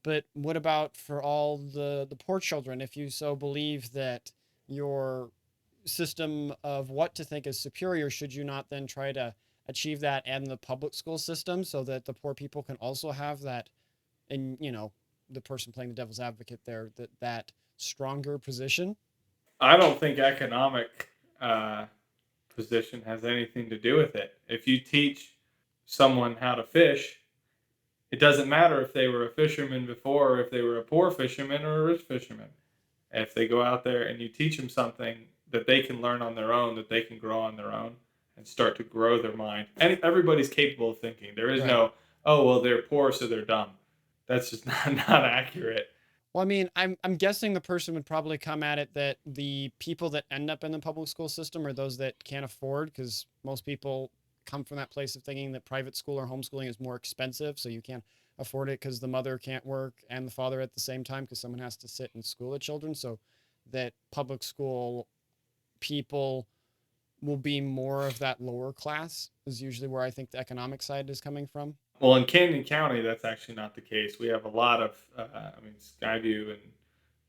Speaker 2: But what about for all the poor children? If you so believe that your system of what to think is superior, should you not then try to achieve that in the public school system so that the poor people can also have that, and the person playing the devil's advocate there, that stronger position?
Speaker 1: I don't think economic position has anything to do with it. If you teach someone how to fish, it doesn't matter if they were a fisherman before or if they were a poor fisherman or a rich fisherman. If they go out there and you teach them something that they can learn on their own, that they can grow on their own and start to grow their mind. And everybody's capable of thinking. There is no, oh, well, they're poor, so they're dumb. That's just not accurate.
Speaker 2: Well, I mean, I'm guessing the person would probably come at it that the people that end up in the public school system are those that can't afford, because most people come from that place of thinking that private school or homeschooling is more expensive, so you can't afford it because the mother can't work and the father at the same time because someone has to sit and school the children. So that public school people will be more of that lower class is usually where I think the economic side is coming from.
Speaker 1: Well, in Camden County, that's actually not the case. We have a lot of, Skyview and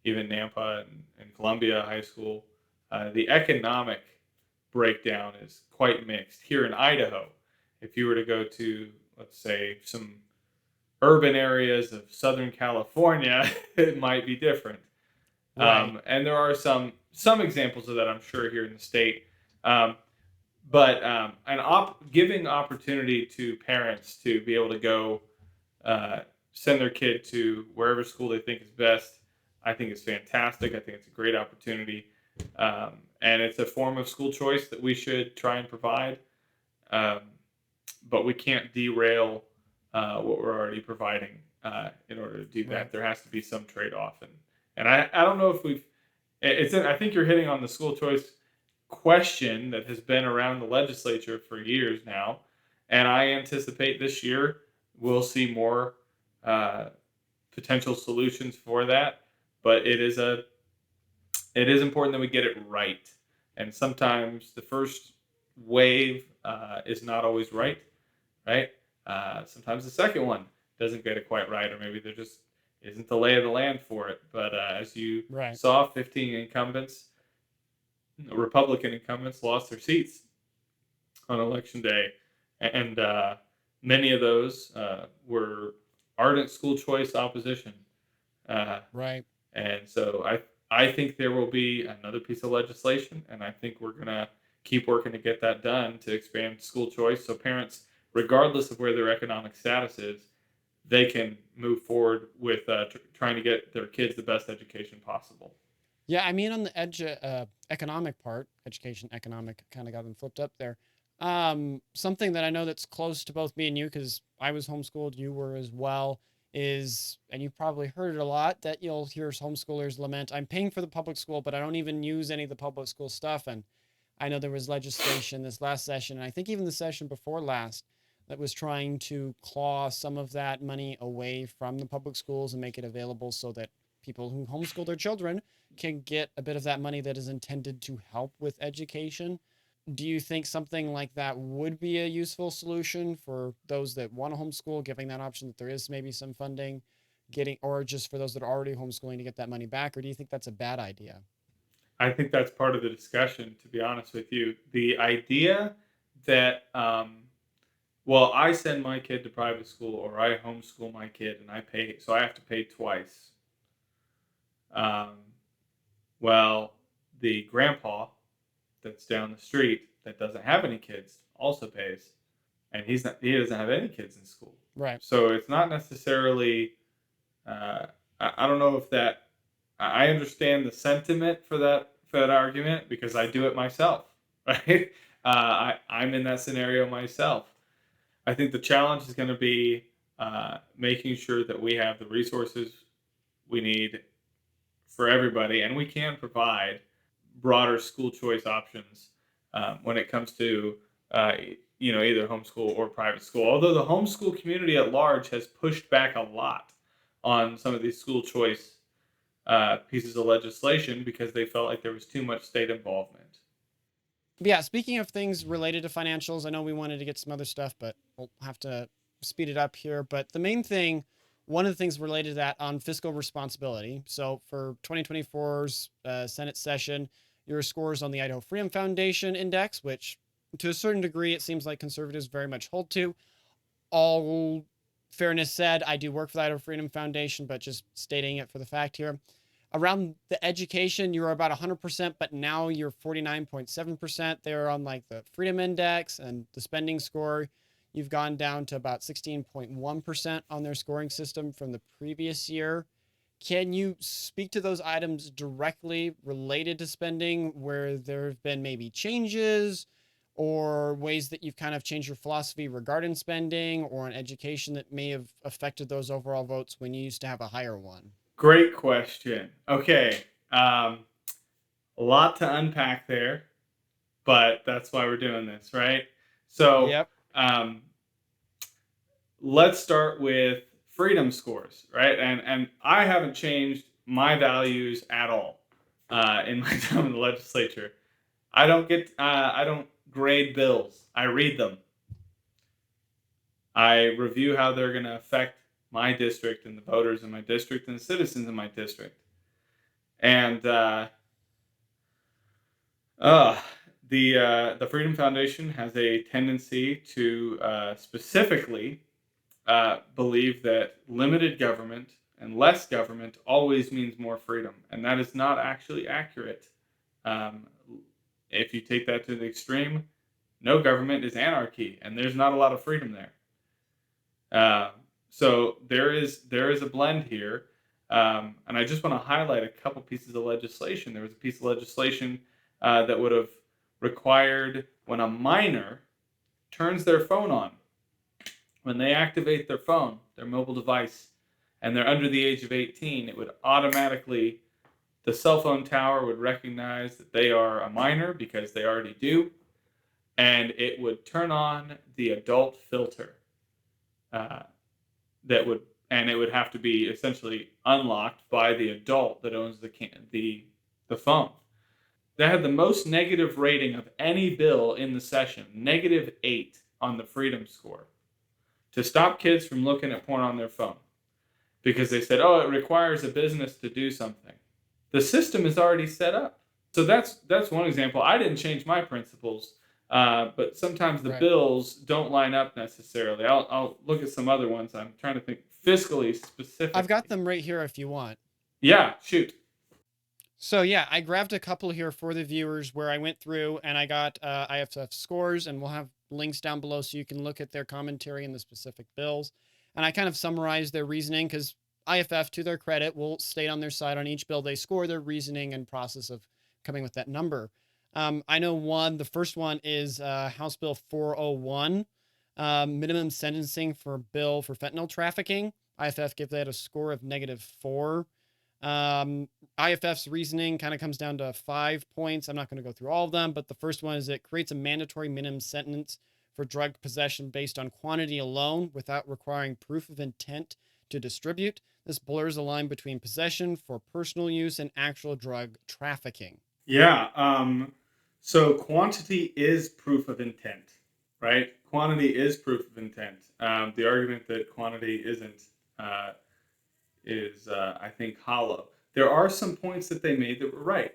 Speaker 1: even Nampa and Columbia High School. The economic breakdown is quite mixed. Here in Idaho, if you were to go to, let's say, some urban areas of Southern California, it might be different. Right. And there are some examples of that, I'm sure, here in the state. but giving opportunity to parents to be able to go uh, send their kid to wherever school they think is best, I think is fantastic. I think it's a great opportunity, and it's a form of school choice that we should try and provide. Um, but we can't derail what we're already providing in order to do
Speaker 2: Right.
Speaker 1: that. There has to be some trade off, and I don't know if we've. I think you're hitting on the school choice question that has been around the legislature for years now, and I anticipate this year we'll see more uh, potential solutions for that. But it is important that we get it right, and sometimes the first wave is not always right, right? Sometimes the second one doesn't get it quite right, or maybe there just isn't the lay of the land for it. But as you
Speaker 2: Right.
Speaker 1: saw, 15 incumbents, Republican incumbents, lost their seats on election day, and many of those were ardent school choice opposition. Uh,
Speaker 2: Right.
Speaker 1: and so I think there will be another piece of legislation, and I think we're gonna keep working to get that done to expand school choice, so parents, regardless of where their economic status is, they can move forward with trying to get their kids the best education possible.
Speaker 2: Yeah, I mean, on the economic part, education, economic, kind of got them flipped up there. Something that I know that's close to both me and you, because I was homeschooled, you were as well, is, and you've probably heard it a lot, that you'll hear homeschoolers lament, I'm paying for the public school, but I don't even use any of the public school stuff. And I know there was legislation this last session, and I think even the session before last, that was trying to claw some of that money away from the public schools and make it available so that people who homeschool their children can get a bit of that money that is intended to help with education. Do you think something like that would be a useful solution for those that want to homeschool, giving that option that there is maybe some funding getting, or just for those that are already homeschooling to get that money back? Or do you think that's a bad idea?
Speaker 1: I think that's part of the discussion, to be honest with you. The idea that, well, I send my kid to private school or I homeschool my kid and I pay, so I have to pay twice. Um, well, the grandpa that's down the street that doesn't have any kids also pays, and he doesn't have any kids in school.
Speaker 2: Right.
Speaker 1: So it's not necessarily. I don't know if that. I understand the sentiment for that argument because I do it myself, right? I'm in that scenario myself. I think the challenge is going to be making sure that we have the resources we need for everybody, and we can provide broader school choice options when it comes to uh, either homeschool or private school. Although the homeschool community at large has pushed back a lot on some of these school choice pieces of legislation because they felt like there was too much state involvement.
Speaker 2: Yeah, speaking of things related to financials, I know we wanted to get some other stuff, but we'll have to speed it up here. But the main thing, one of the things related to that on fiscal responsibility. So for 2024's Senate session, your scores on the Idaho Freedom Foundation Index, which to a certain degree, it seems like conservatives very much hold to. All fairness said, I do work for the Idaho Freedom Foundation, but just stating it for the fact here. Around the education, you were about 100%, but now you're 49.7%. They're on like the Freedom Index and the spending score. You've gone down to about 16.1% on their scoring system from the previous year. Can you speak to those items directly related to spending where there have been maybe changes or ways that you've kind of changed your philosophy regarding spending or an education that may have affected those overall votes when you used to have a higher one?
Speaker 1: Great question. Okay, a lot to unpack there, but that's why we're doing this, right? So
Speaker 2: Yep.
Speaker 1: um, let's start with freedom scores, right? And I haven't changed my values at all in my time in the legislature. I don't grade bills. I read them. I review how they're going to affect my district and the voters in my district and the citizens in my district. And uh, the Freedom Foundation has a tendency to specifically believe that limited government and less government always means more freedom, and that is not actually accurate. Um, if you take that to the extreme, no government is anarchy, and there's not a lot of freedom there. So there is a blend here, and I just want to highlight a couple pieces of legislation. There was a piece of legislation that would have required when a minor turns their phone on, when they activate their phone, their mobile device, and they're under the age of 18, it would automatically, the cell phone tower would recognize that they are a minor because they already do, and it would turn on the adult filter. Uh, and it would have to be essentially unlocked by the adult that owns the phone. That had the most negative rating of any bill in the session, -8 on the freedom score, to stop kids from looking at porn on their phone, because they said, oh, it requires a business to do something. The system is already set up. So that's one example. I didn't change my principles, but sometimes the bills don't line up necessarily. I'll look at some other ones. I'm trying to think fiscally specific.
Speaker 2: I've got them right here if you want.
Speaker 1: Yeah, shoot.
Speaker 2: So yeah, I grabbed a couple here for the viewers where I went through and I got IFF scores, and we'll have links down below so you can look at their commentary and the specific bills. And I kind of summarized their reasoning because IFF, to their credit, will state on their side on each bill they score their reasoning and process of coming with that number. I know the first one is House Bill 401, minimum sentencing for bill for fentanyl trafficking. IFF gave that a score of -4. IFF's reasoning kind of comes down to 5 points. I'm not going to go through all of them, but the first one is it creates a mandatory minimum sentence for drug possession based on quantity alone without requiring proof of intent to distribute. This blurs the line between possession for personal use and actual drug trafficking.
Speaker 1: Yeah. So quantity is proof of intent, right? Quantity is proof of intent. The argument that quantity isn't is, I think, hollow. There are some points that they made that were right.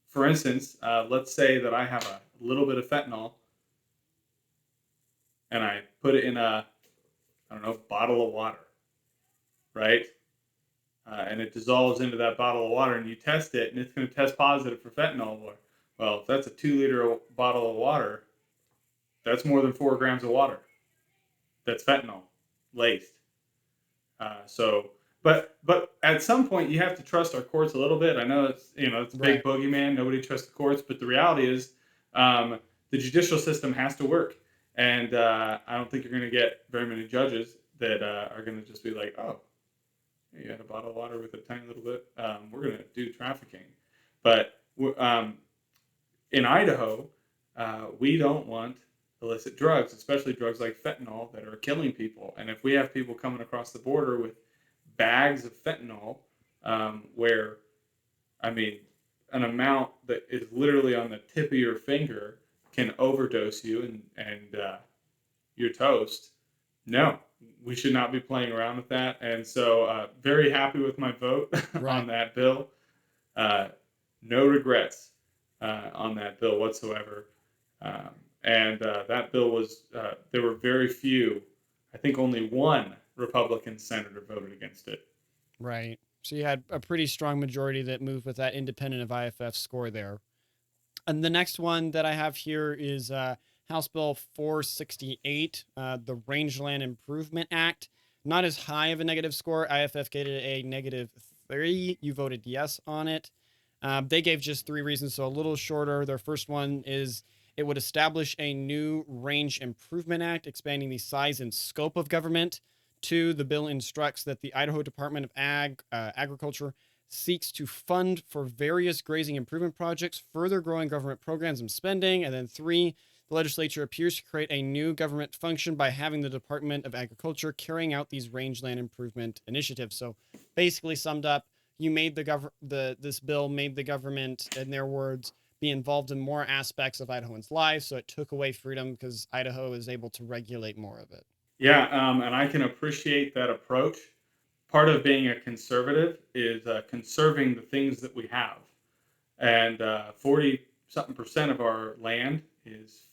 Speaker 1: For instance, let's say that I have a little bit of fentanyl and I put it in a, I don't know, bottle of water, right? And it dissolves into that bottle of water, and you test it, and it's going to test positive for fentanyl. Well, if that's a 2-liter bottle of water, that's more than 4 grams of water. That's fentanyl laced. But at some point you have to trust our courts a little bit. I know it's a big boogeyman. Nobody trusts the courts, but the reality is the judicial system has to work, and I don't think you're going to get very many judges that are going to just be like, oh, you had a bottle of water with a tiny little bit. We're going to do trafficking. But in Idaho, we don't want illicit drugs, especially drugs like fentanyl that are killing people. And if we have people coming across the border with bags of fentanyl, where, I mean, an amount that is literally on the tip of your finger can overdose you and you're toast. No, we should not be playing around with that. And so very happy with my vote on that bill. No regrets on that bill whatsoever. And that bill was, there were very few, I think only one Republican senator voted against it.
Speaker 2: Right. So you had a pretty strong majority that moved with that independent of IFF score there. And the next one that I have here is House Bill 468, the Rangeland Improvement Act. Not as high of a negative score. IFF gave it a -3. You voted yes on it. They gave just 3 reasons, so a little shorter. Their first one is it would establish a new Range Improvement Act, expanding the size and scope of government. 2, the bill instructs that the Idaho Department of Agriculture seeks to fund for various grazing improvement projects, further growing government programs and spending. And then 3, the legislature appears to create a new government function by having the Department of Agriculture carrying out these rangeland improvement initiatives. So basically summed up, you made this bill made the government, in their words, be involved in more aspects of Idahoans' lives. So it took away freedom because Idaho is able to regulate more of it.
Speaker 1: Yeah, and I can appreciate that approach. Part of being a conservative is conserving the things that we have. And 40-something% of our land is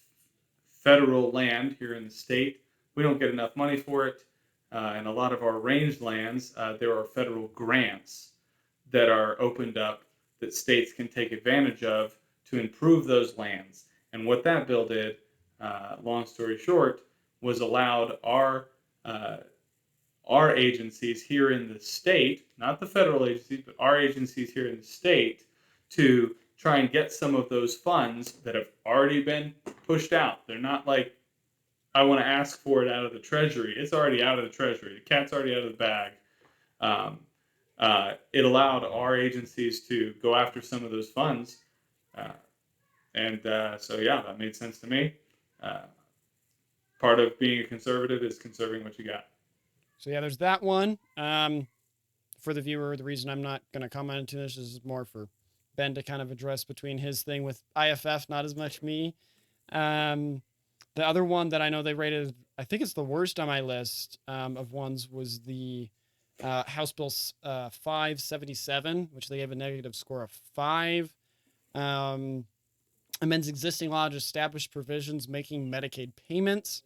Speaker 1: federal land here in the state. We don't get enough money for it. And a lot of our range lands, there are federal grants that are opened up that states can take advantage of to improve those lands. And what that bill did, long story short, was allowed uh, our agencies here in the state, not the federal agencies, but our agencies here in the state, to try and get some of those funds that have already been pushed out. They're not like, I want to ask for it out of the treasury. It's already out of the treasury. The cat's already out of the bag. Um, it allowed our agencies to go after some of those funds. Uh, so, yeah, that made sense to me. Uh, Part of being a conservative is conserving what you got.
Speaker 2: So yeah, there's that one. For the viewer, the reason I'm not going to comment into this is more for Ben to kind of address between his thing with IFF, not as much me. The other one that I know they rated, I think it's the worst on my list of ones, was the House Bill 577, which they gave a negative score of 5. Amends existing law to establish provisions making Medicaid payments.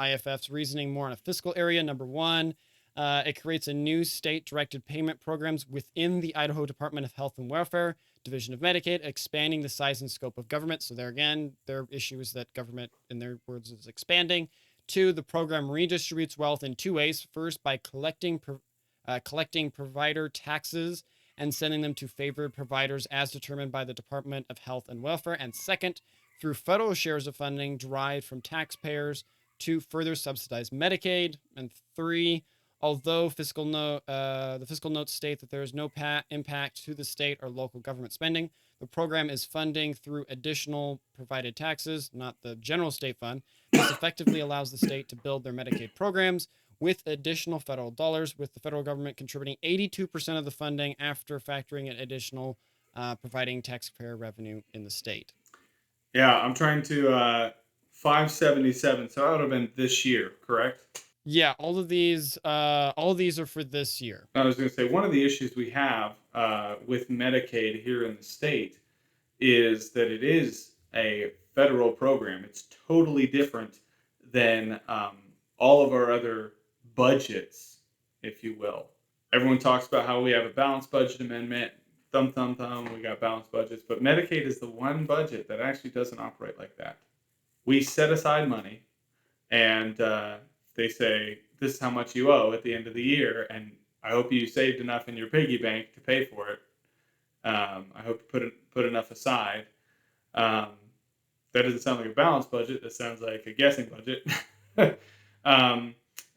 Speaker 2: IFF's reasoning more on a fiscal area. Number one, it creates a new state-directed payment programs within the Idaho Department of Health and Welfare, Division of Medicaid, expanding the size and scope of government. So there again, their issue is that government, in their words, is expanding. 2, the program redistributes wealth in 2 ways. First, by collecting provider taxes and sending them to favored providers as determined by the Department of Health and Welfare. And second, through federal shares of funding derived from taxpayers to further subsidize Medicaid. And 3, although the fiscal notes state that there is no impact to the state or local government spending, the program is funding through additional provided taxes, not the general state fund. This effectively allows the state to build their Medicaid programs with additional federal dollars, with the federal government contributing 82% of the funding after factoring in additional providing taxpayer revenue in the state.
Speaker 1: Yeah, I'm trying to 577. So that would have been this year, correct?
Speaker 2: Yeah, all of these are for this year.
Speaker 1: I was going to say one of the issues we have with Medicaid here in the state is that it is a federal program. It's totally different than all of our other budgets, if you will. Everyone talks about how we have a balanced budget amendment. Thumb, thumb, thumb. We got balanced budgets. But Medicaid is the one budget that actually doesn't operate like that. We set aside money and they say, this is how much you owe at the end of the year. And I hope you saved enough in your piggy bank to pay for it. I hope you put enough aside. That doesn't sound like a balanced budget. That sounds like a guessing budget.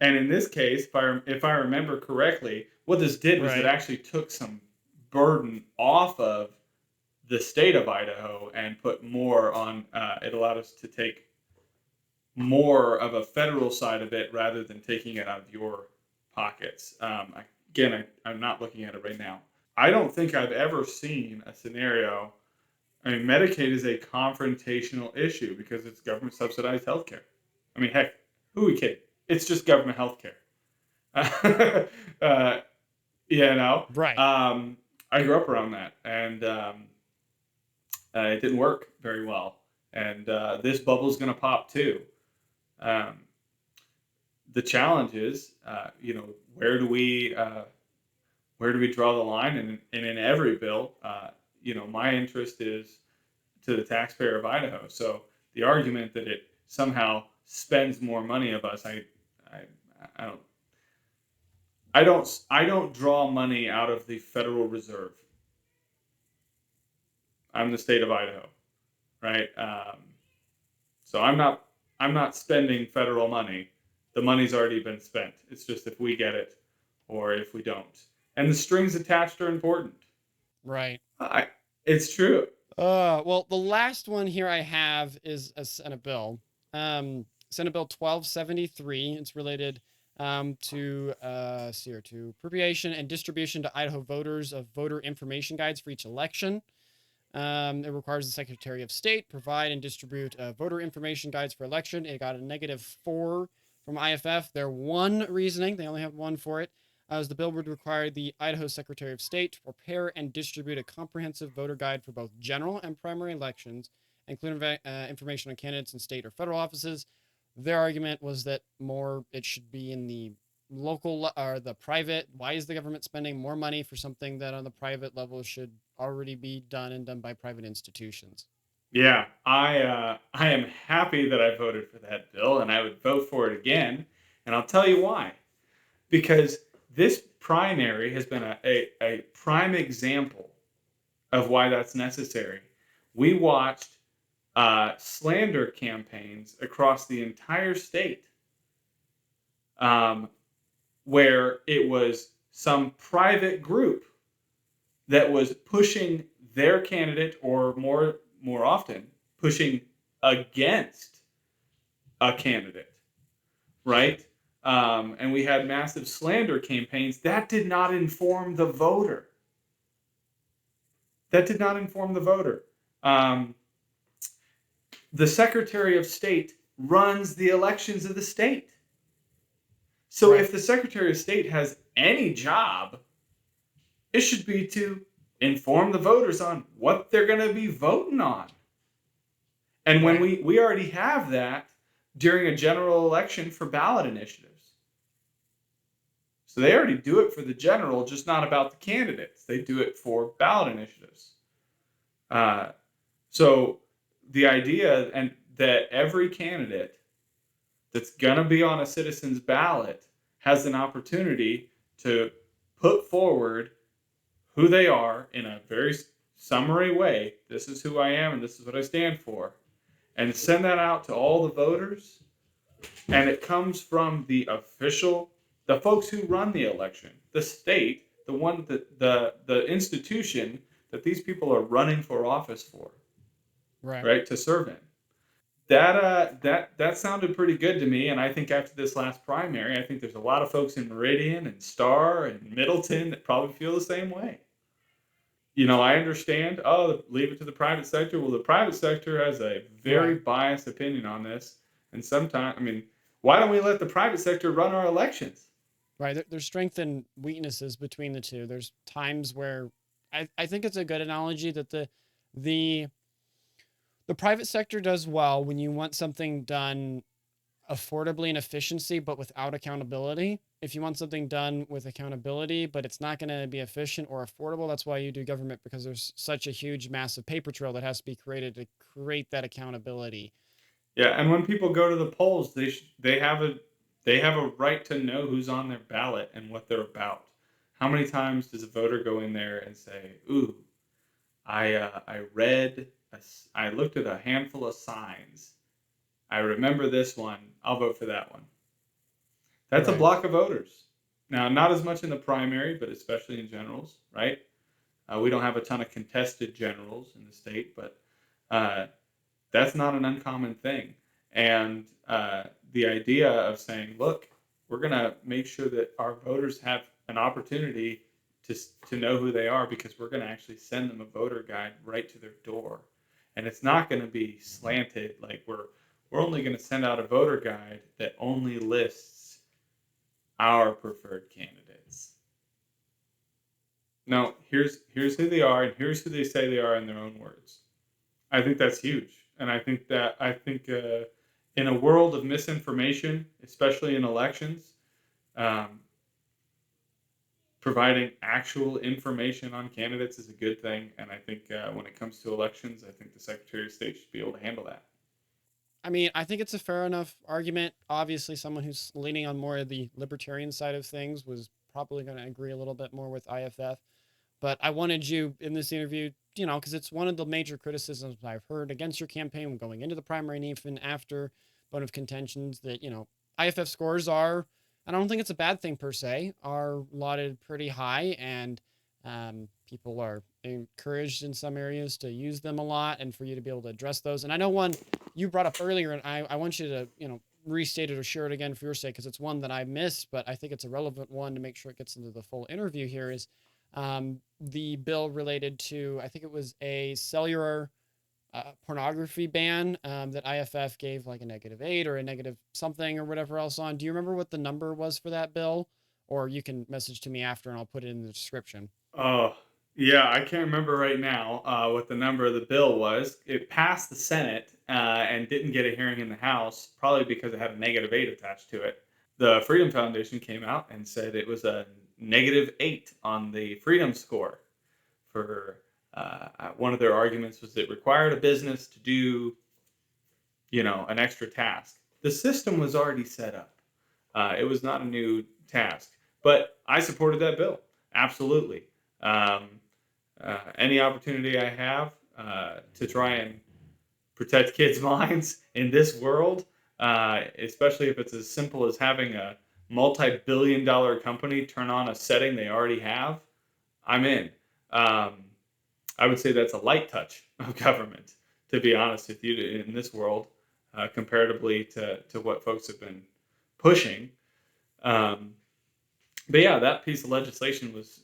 Speaker 1: And in this case, if I remember correctly, what this did was it actually took some burden off of the state of Idaho and put more on. It allowed us to take more of a federal side of it rather than taking it out of your pockets. I'm not looking at it right now. I don't think I've ever seen a scenario. I mean, Medicaid is a confrontational issue because it's government subsidized healthcare. I mean, heck, who are we kidding? It's just government healthcare.
Speaker 2: Right.
Speaker 1: I grew up around that, and it didn't work very well. And this bubble's going to pop too. The challenge is, where do we draw the line? And in every bill, my interest is to the taxpayer of Idaho. So the argument that it somehow spends more money of us, I don't draw money out of the Federal Reserve. I'm the state of Idaho, right? So I'm not spending federal money. The money's already been spent. It's just if we get it or if we don't. And the strings attached are important.
Speaker 2: Right.
Speaker 1: It's true.
Speaker 2: Well, the last one here I have is a Senate bill. Senate Bill 1273. It's related to appropriation and distribution to Idaho voters of voter information guides for each election. It requires the Secretary of State provide and distribute voter information guides for election. It got a -4 from IFF. Their one reasoning, they only have one for it, as the bill would require the Idaho Secretary of State to prepare and distribute a comprehensive voter guide for both general and primary elections, including information on candidates in state or federal offices. Their argument was that it should be in the local or the private. Why is the government spending more money for something that on the private level should already be done by private institutions?
Speaker 1: Yeah, I am happy that I voted for that bill, and I would vote for it again. And I'll tell you why. Because this primary has been a prime example of why that's necessary. We watched slander campaigns across the entire state, um, where it was some private group that was pushing their candidate, or more often pushing against a candidate, right? And we had massive slander campaigns that did not inform the voter. That did not inform the voter. Um, the Secretary of State runs the elections of the state. So
Speaker 2: Right.
Speaker 1: if the Secretary of State has any job, it should be to inform the voters on what they're going to be voting on. And when
Speaker 2: Right.
Speaker 1: we already have that during a general election for ballot initiatives. So they already do it for the general, just not about the candidates. They do it for ballot initiatives. Uh, so the idea and that every candidate that's going to be on a citizen's ballot has an opportunity to put forward who they are in a very summary way. This is who I am and this is what I stand for. And send that out to all the voters. And it comes from the folks who run the election, the state, the one that the institution that these people are running for office for,
Speaker 2: Right.
Speaker 1: right, to serve in. That sounded pretty good to me, and I think after this last primary, I think there's a lot of folks in Meridian and Star and Middleton that probably feel the same way. I understand. Oh, leave it to the private sector. Well, the private sector has a very
Speaker 2: Right.
Speaker 1: biased opinion on this, and sometimes, I mean, why don't we let the private sector run our elections?
Speaker 2: Right. There's strength and weaknesses between the two. There's times where I think it's a good analogy that the the private sector does well when you want something done affordably and efficiency, but without accountability. If you want something done with accountability, but it's not going to be efficient or affordable, that's why you do government, because there's such a huge, massive paper trail that has to be created to create that accountability.
Speaker 1: Yeah, and when people go to the polls, they have a right to know who's on their ballot and what they're about. How many times does a voter go in there and say, "Ooh, I looked at a handful of signs. I remember this one. I'll vote for that one." That's a
Speaker 2: Right.
Speaker 1: block of voters. Now, not as much in the primary, but especially in generals, right? We don't have a ton of contested generals in the state, but uh, that's not an uncommon thing. And the idea of saying, look, we're going to make sure that our voters have an opportunity to, to know who they are, because we're going to actually send them a voter guide right to their door. And it's not going to be slanted, like we're only going to send out a voter guide that only lists our preferred candidates. No, here's who they are, and here's who they say they are in their own words. I think that's huge, and I think in a world of misinformation, especially in elections, um, providing actual information on candidates is a good thing. And I think when it comes to elections, I think the Secretary of State should be able to handle that.
Speaker 2: I mean, I think it's a fair enough argument. Obviously, someone who's leaning on more of the libertarian side of things was probably going to agree a little bit more with IFF. But I wanted you in this interview, because it's one of the major criticisms I've heard against your campaign going into the primary and even after bone of contentions that, IFF scores are, and I don't think it's a bad thing per se, are lauded pretty high. And people are encouraged in some areas to use them a lot and for you to be able to address those. And I know one you brought up earlier, and I want you to, restate it or share it again for your sake, because it's one that I missed, but I think it's a relevant one to make sure it gets into the full interview here is the bill related to, I think it was a cellular pornography ban that IFF gave like a -8 or a negative something or whatever else on. Do you remember what the number was for that bill? Or you can message to me after and I'll put it in the description.
Speaker 1: Oh, yeah, I can't remember right now what the number of the bill was. It passed the Senate and didn't get a hearing in the House, probably because it had a -8 attached to it. The Freedom Foundation came out and said it was a -8 on the Freedom score for One of their arguments was it required a business to do, an extra task. The system was already set up. It was not a new task, but I supported that bill. Absolutely. Any opportunity I have to try and protect kids' minds in this world, especially if it's as simple as having a multi-billion-dollar company turn on a setting they already have, I'm in. I would say that's a light touch of government, to be honest with you, in this world, comparatively to what folks have been pushing. Um, but yeah, that piece of legislation was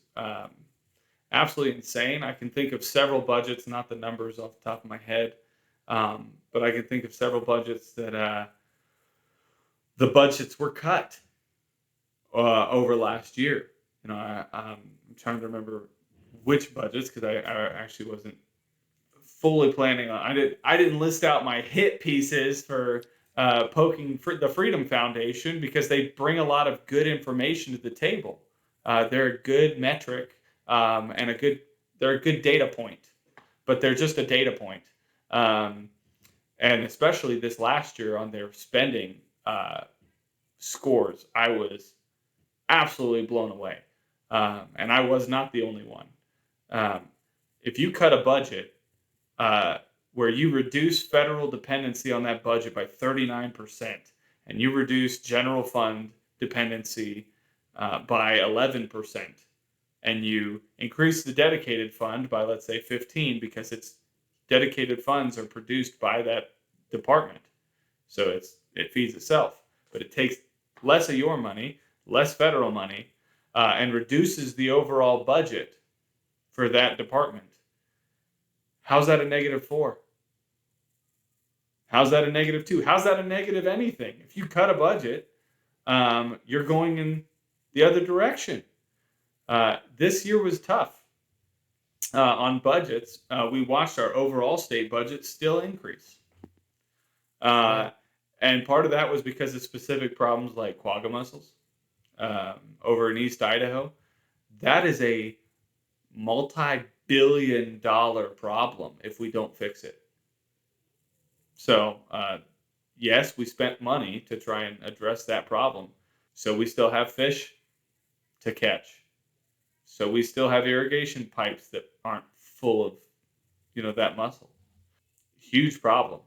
Speaker 1: absolutely insane. I can think of several budgets, not the numbers off the top of my head, but I can think of several budgets that the budgets were cut over last year. I'm trying to remember which budgets because I actually wasn't fully planning on. I didn't list out my hit pieces for poking for the Freedom Foundation because they bring a lot of good information to the table. They're a good metric and they're a good data point, but they're just a data point. And especially this last year on their spending scores, I was absolutely blown away. And I was not the only one. If you cut a budget where you reduce federal dependency on that budget by 39%, and you reduce general fund dependency by 11%, and you increase the dedicated fund by, let's say, 15, because it's dedicated funds are produced by that department. So it feeds itself, but it takes less of your money, less federal money, and reduces the overall budget for that department. How's that a -4? How's that a -2? How's that a negative anything? If you cut a budget, you're going in the other direction. This year was tough on budgets. We watched our overall state budget still increase. And part of that was because of specific problems like quagga mussels over in East Idaho. That is a multi-billion-dollar problem if we don't fix it. So, yes, we spent money to try and address that problem. So we still have fish to catch. So we still have irrigation pipes that aren't full of, that mussel. Huge problem.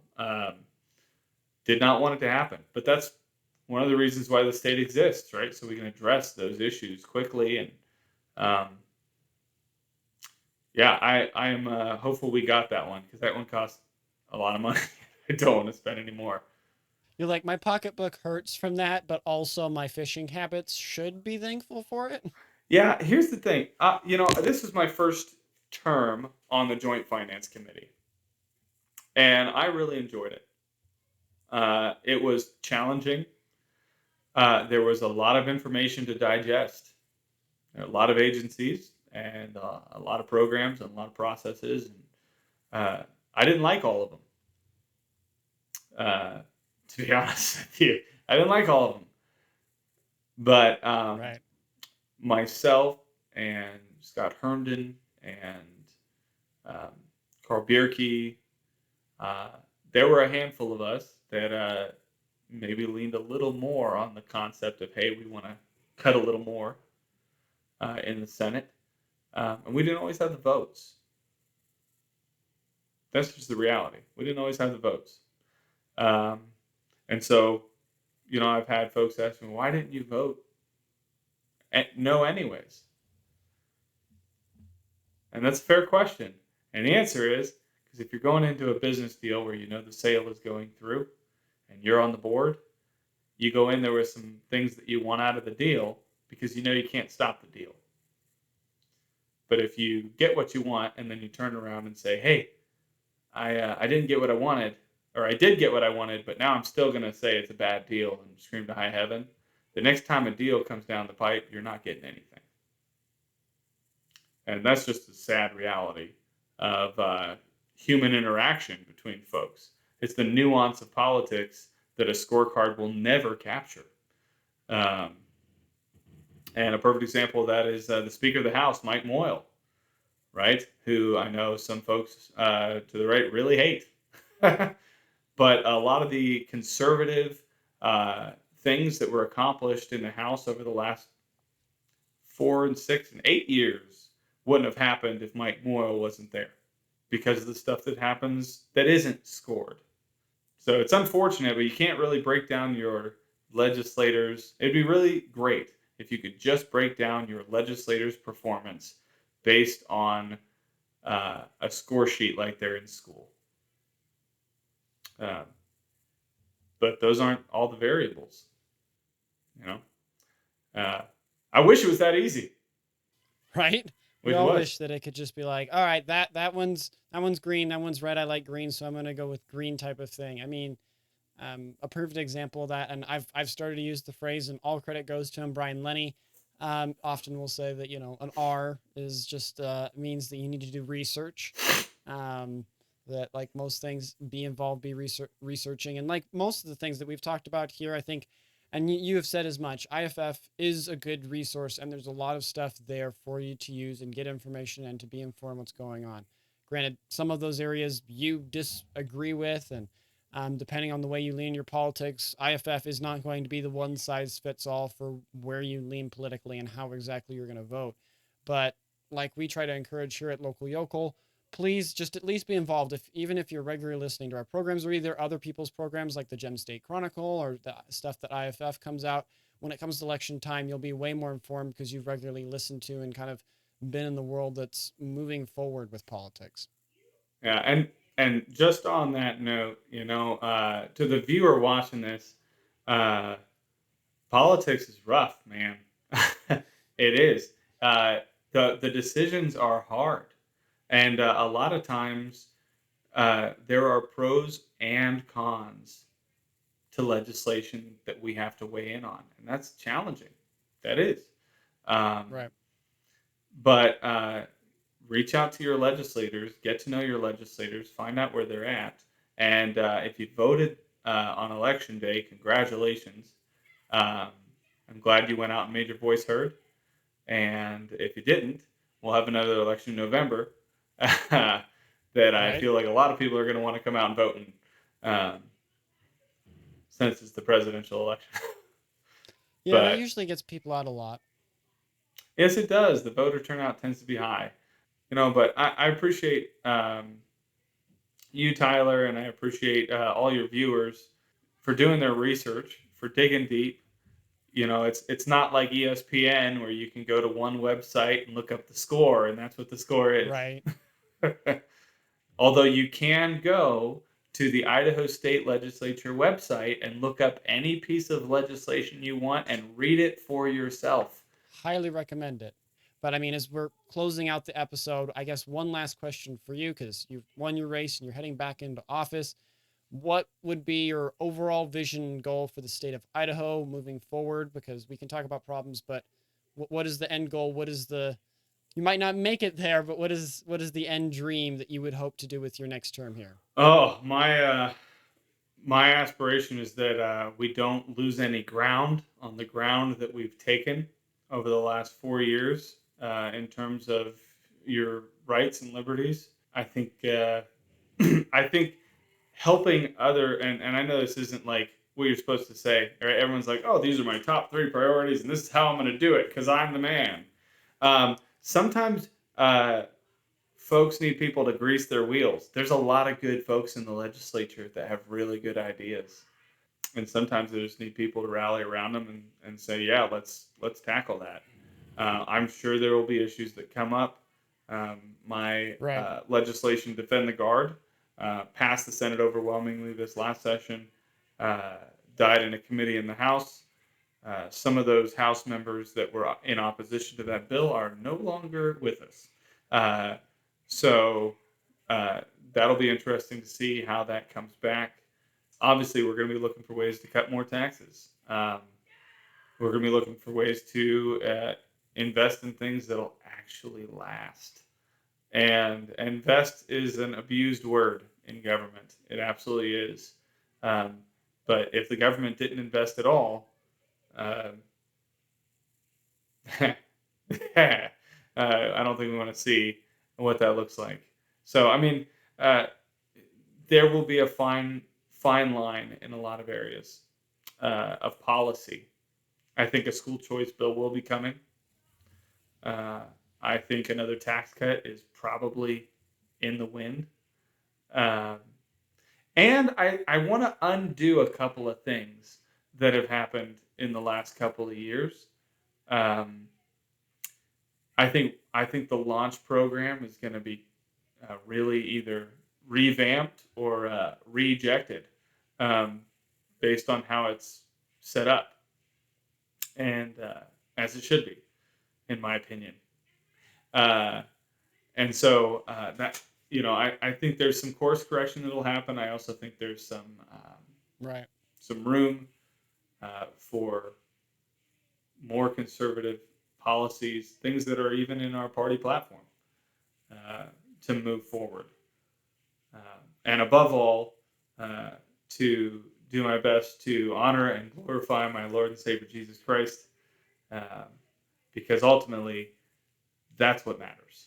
Speaker 1: Did not want it to happen, but that's one of the reasons why the state exists, right? So we can address those issues quickly. And yeah, I am hopeful we got that one because that one cost a lot of money. I don't want to spend any more.
Speaker 2: You're like, my pocketbook hurts from that, but also my fishing habits should be thankful for it.
Speaker 1: Yeah, here's the thing. This was my first term on the Joint Finance Committee, and I really enjoyed it. It was challenging. There was a lot of information to digest. There are a lot of agencies and a lot of programs and a lot of processes. And I didn't like all of them. To be honest with you, I didn't like all of them. But
Speaker 2: Right.
Speaker 1: myself and Scott Herndon and Carl Bierke, there were a handful of us that maybe leaned a little more on the concept of, hey, we want to cut a little more in the Senate. And we didn't always have the votes. That's just the reality. We didn't always have the votes. And so, I've had folks ask me, why didn't you vote no anyways? And that's a fair question. And the answer is, because if you're going into a business deal where the sale is going through and you're on the board, you go in there with some things that you want out of the deal because you can't stop the deal. But if you get what you want and then you turn around and say, hey, I didn't get what I wanted, or I did get what I wanted, but now I'm still going to say it's a bad deal and scream to high heaven, the next time a deal comes down the pipe, you're not getting anything. And that's just a sad reality of human interaction between folks. It's the nuance of politics that a scorecard will never capture. And a perfect example of that is the Speaker of the House, Mike Moyle. right? Who I know some folks to the right really hate. But a lot of the conservative things that were accomplished in the House over the last 4 and 6 and 8 years wouldn't have happened if Mike Moyle wasn't there because of the stuff that happens that isn't scored. So it's unfortunate, but you can't really break down your legislators. It'd be really great if you could just break down your legislators' performance based on a score sheet like they're in school. Uh, but those aren't all the variables, you know. Uh, I wish it was that easy.
Speaker 2: Right? We
Speaker 1: Wish it
Speaker 2: all
Speaker 1: was.
Speaker 2: wish that it could just be like, all right, that one's green, that one's red. I like green, so I'm gonna go with green type of thing. I mean, a perfect example of that, and I've started to use the phrase, and all credit goes to him, Brian Lenny. Often will say that an R is just means that you need to do research. That like most things, be involved, be researching, and like most of the things that we've talked about here, I think, and you have said as much. IFF is a good resource, and there's a lot of stuff there for you to use and get information and to be informed what's going on. Granted, some of those areas you disagree with, and depending on the way you lean your politics, IFF is not going to be the one size fits all for where you lean politically and how exactly you're going to vote. But like we try to encourage here at Local Yokel, please just at least be involved. If even if you're regularly listening to our programs or either other people's programs like the Gem State Chronicle or the stuff that IFF comes out, when it comes to election time, you'll be way more informed because you've regularly listened to and kind of been in the world that's moving forward with politics.
Speaker 1: Yeah, and just on that note, to the viewer watching this, uh, politics is rough, man. It is. The decisions are hard, and a lot of times there are pros and cons to legislation that we have to weigh in on, and that's challenging. That is. Um,
Speaker 2: Right.
Speaker 1: but reach out to your legislators, get to know your legislators, find out where they're at, and if you voted on election day, congratulations. Um, I'm glad you went out and made your voice heard. And if you didn't, we'll have another election in November that I
Speaker 2: Right.
Speaker 1: feel like a lot of people are going to want to come out and vote in, um, since it's the presidential election.
Speaker 2: Yeah, that
Speaker 1: But
Speaker 2: usually gets people out a lot.
Speaker 1: yes, it does. The voter turnout tends to be high. But I appreciate you, Tyler, and I appreciate all your viewers for doing their research, for digging deep. It's not like ESPN where you can go to one website and look up the score, and that's what the score is.
Speaker 2: Right.
Speaker 1: Although you can go to the Idaho State Legislature website and look up any piece of legislation you want and read it for yourself.
Speaker 2: Highly recommend it. But I mean, as we're closing out the episode, I guess one last question for you, because you've won your race and you're heading back into office. What would be your overall vision and goal for the state of Idaho moving forward? Because we can talk about problems, but what is the end goal? What is the you might not make it there, but what is the end dream that you would hope to do with your next term here?
Speaker 1: Oh, my aspiration is that we don't lose any ground on the ground that we've taken over the last 4 years in terms of your rights and liberties. I think I think helping other and I know this isn't like what you're supposed to say. Right? Everyone's like, "Oh, these are my top three priorities, and this is how I'm going to do it because I'm the man." Sometimes folks need people to grease their wheels. There's a lot of good folks in the legislature that have really good ideas, and sometimes they just need people to rally around them and say, "Yeah, let's tackle that." I'm sure there will be issues that come up. My
Speaker 2: Right.
Speaker 1: legislation, Defend the Guard, passed the Senate overwhelmingly this last session. Uh, Died in a committee in the House. Some of those House members that were in opposition to that bill are no longer with us. Uh, so uh, that'll be interesting to see how that comes back. Obviously, we're going to be looking for ways to cut more taxes. We're going to be looking for ways to invest in things that'll actually last. And invest is an abused word in government. It absolutely is. Um, but if the government didn't invest at all, um, I don't think we want to see and what that looks like. So, I mean, there will be a fine line in a lot of areas of policy. I think a school choice bill will be coming. I think another tax cut is probably in the wind. Um, and I want to undo a couple of things that have happened in the last couple of years. Um, I think the launch program is going to be really either revamped or rejected based on how it's set up, and as it should be, in my opinion. Uh, and so that I think there's some course correction that'll happen. I also think there's
Speaker 2: Right.
Speaker 1: some room for more conservative policies, things that are even in our party platform, to move forward. And above all, to do my best to honor and glorify my Lord and Savior Jesus Christ, because ultimately, that's what matters.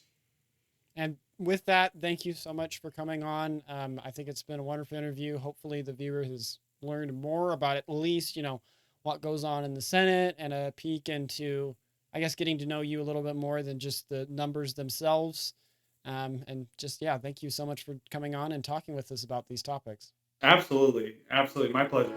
Speaker 2: And with that, thank you so much for coming on. I think it's been a wonderful interview. Hopefully the viewer has learned more about at least, what goes on in the Senate, and a peek into, I guess, getting to know you a little bit more than just the numbers themselves. And just, yeah, thank you so much for coming on and talking with us about these topics.
Speaker 1: Absolutely. My pleasure.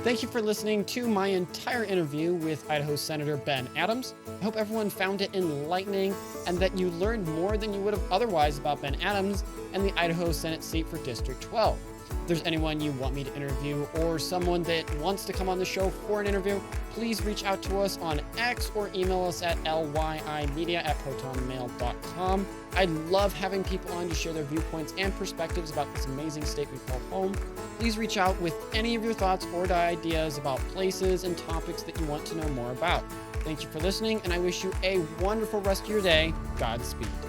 Speaker 2: Thank you for listening to my entire interview with Idaho Senator Ben Adams. I hope everyone found it enlightening and that you learned more than you would have otherwise about Ben Adams and the Idaho Senate seat for District 12. If there's anyone you want me to interview or someone that wants to come on the show for an interview, please reach out to us on X or email us at lyimedia@protonmail.com. I love having people on to share their viewpoints and perspectives about this amazing state we call home. Please reach out with any of your thoughts or ideas about places and topics that you want to know more about. Thank you for listening, and I wish you a wonderful rest of your day. Godspeed.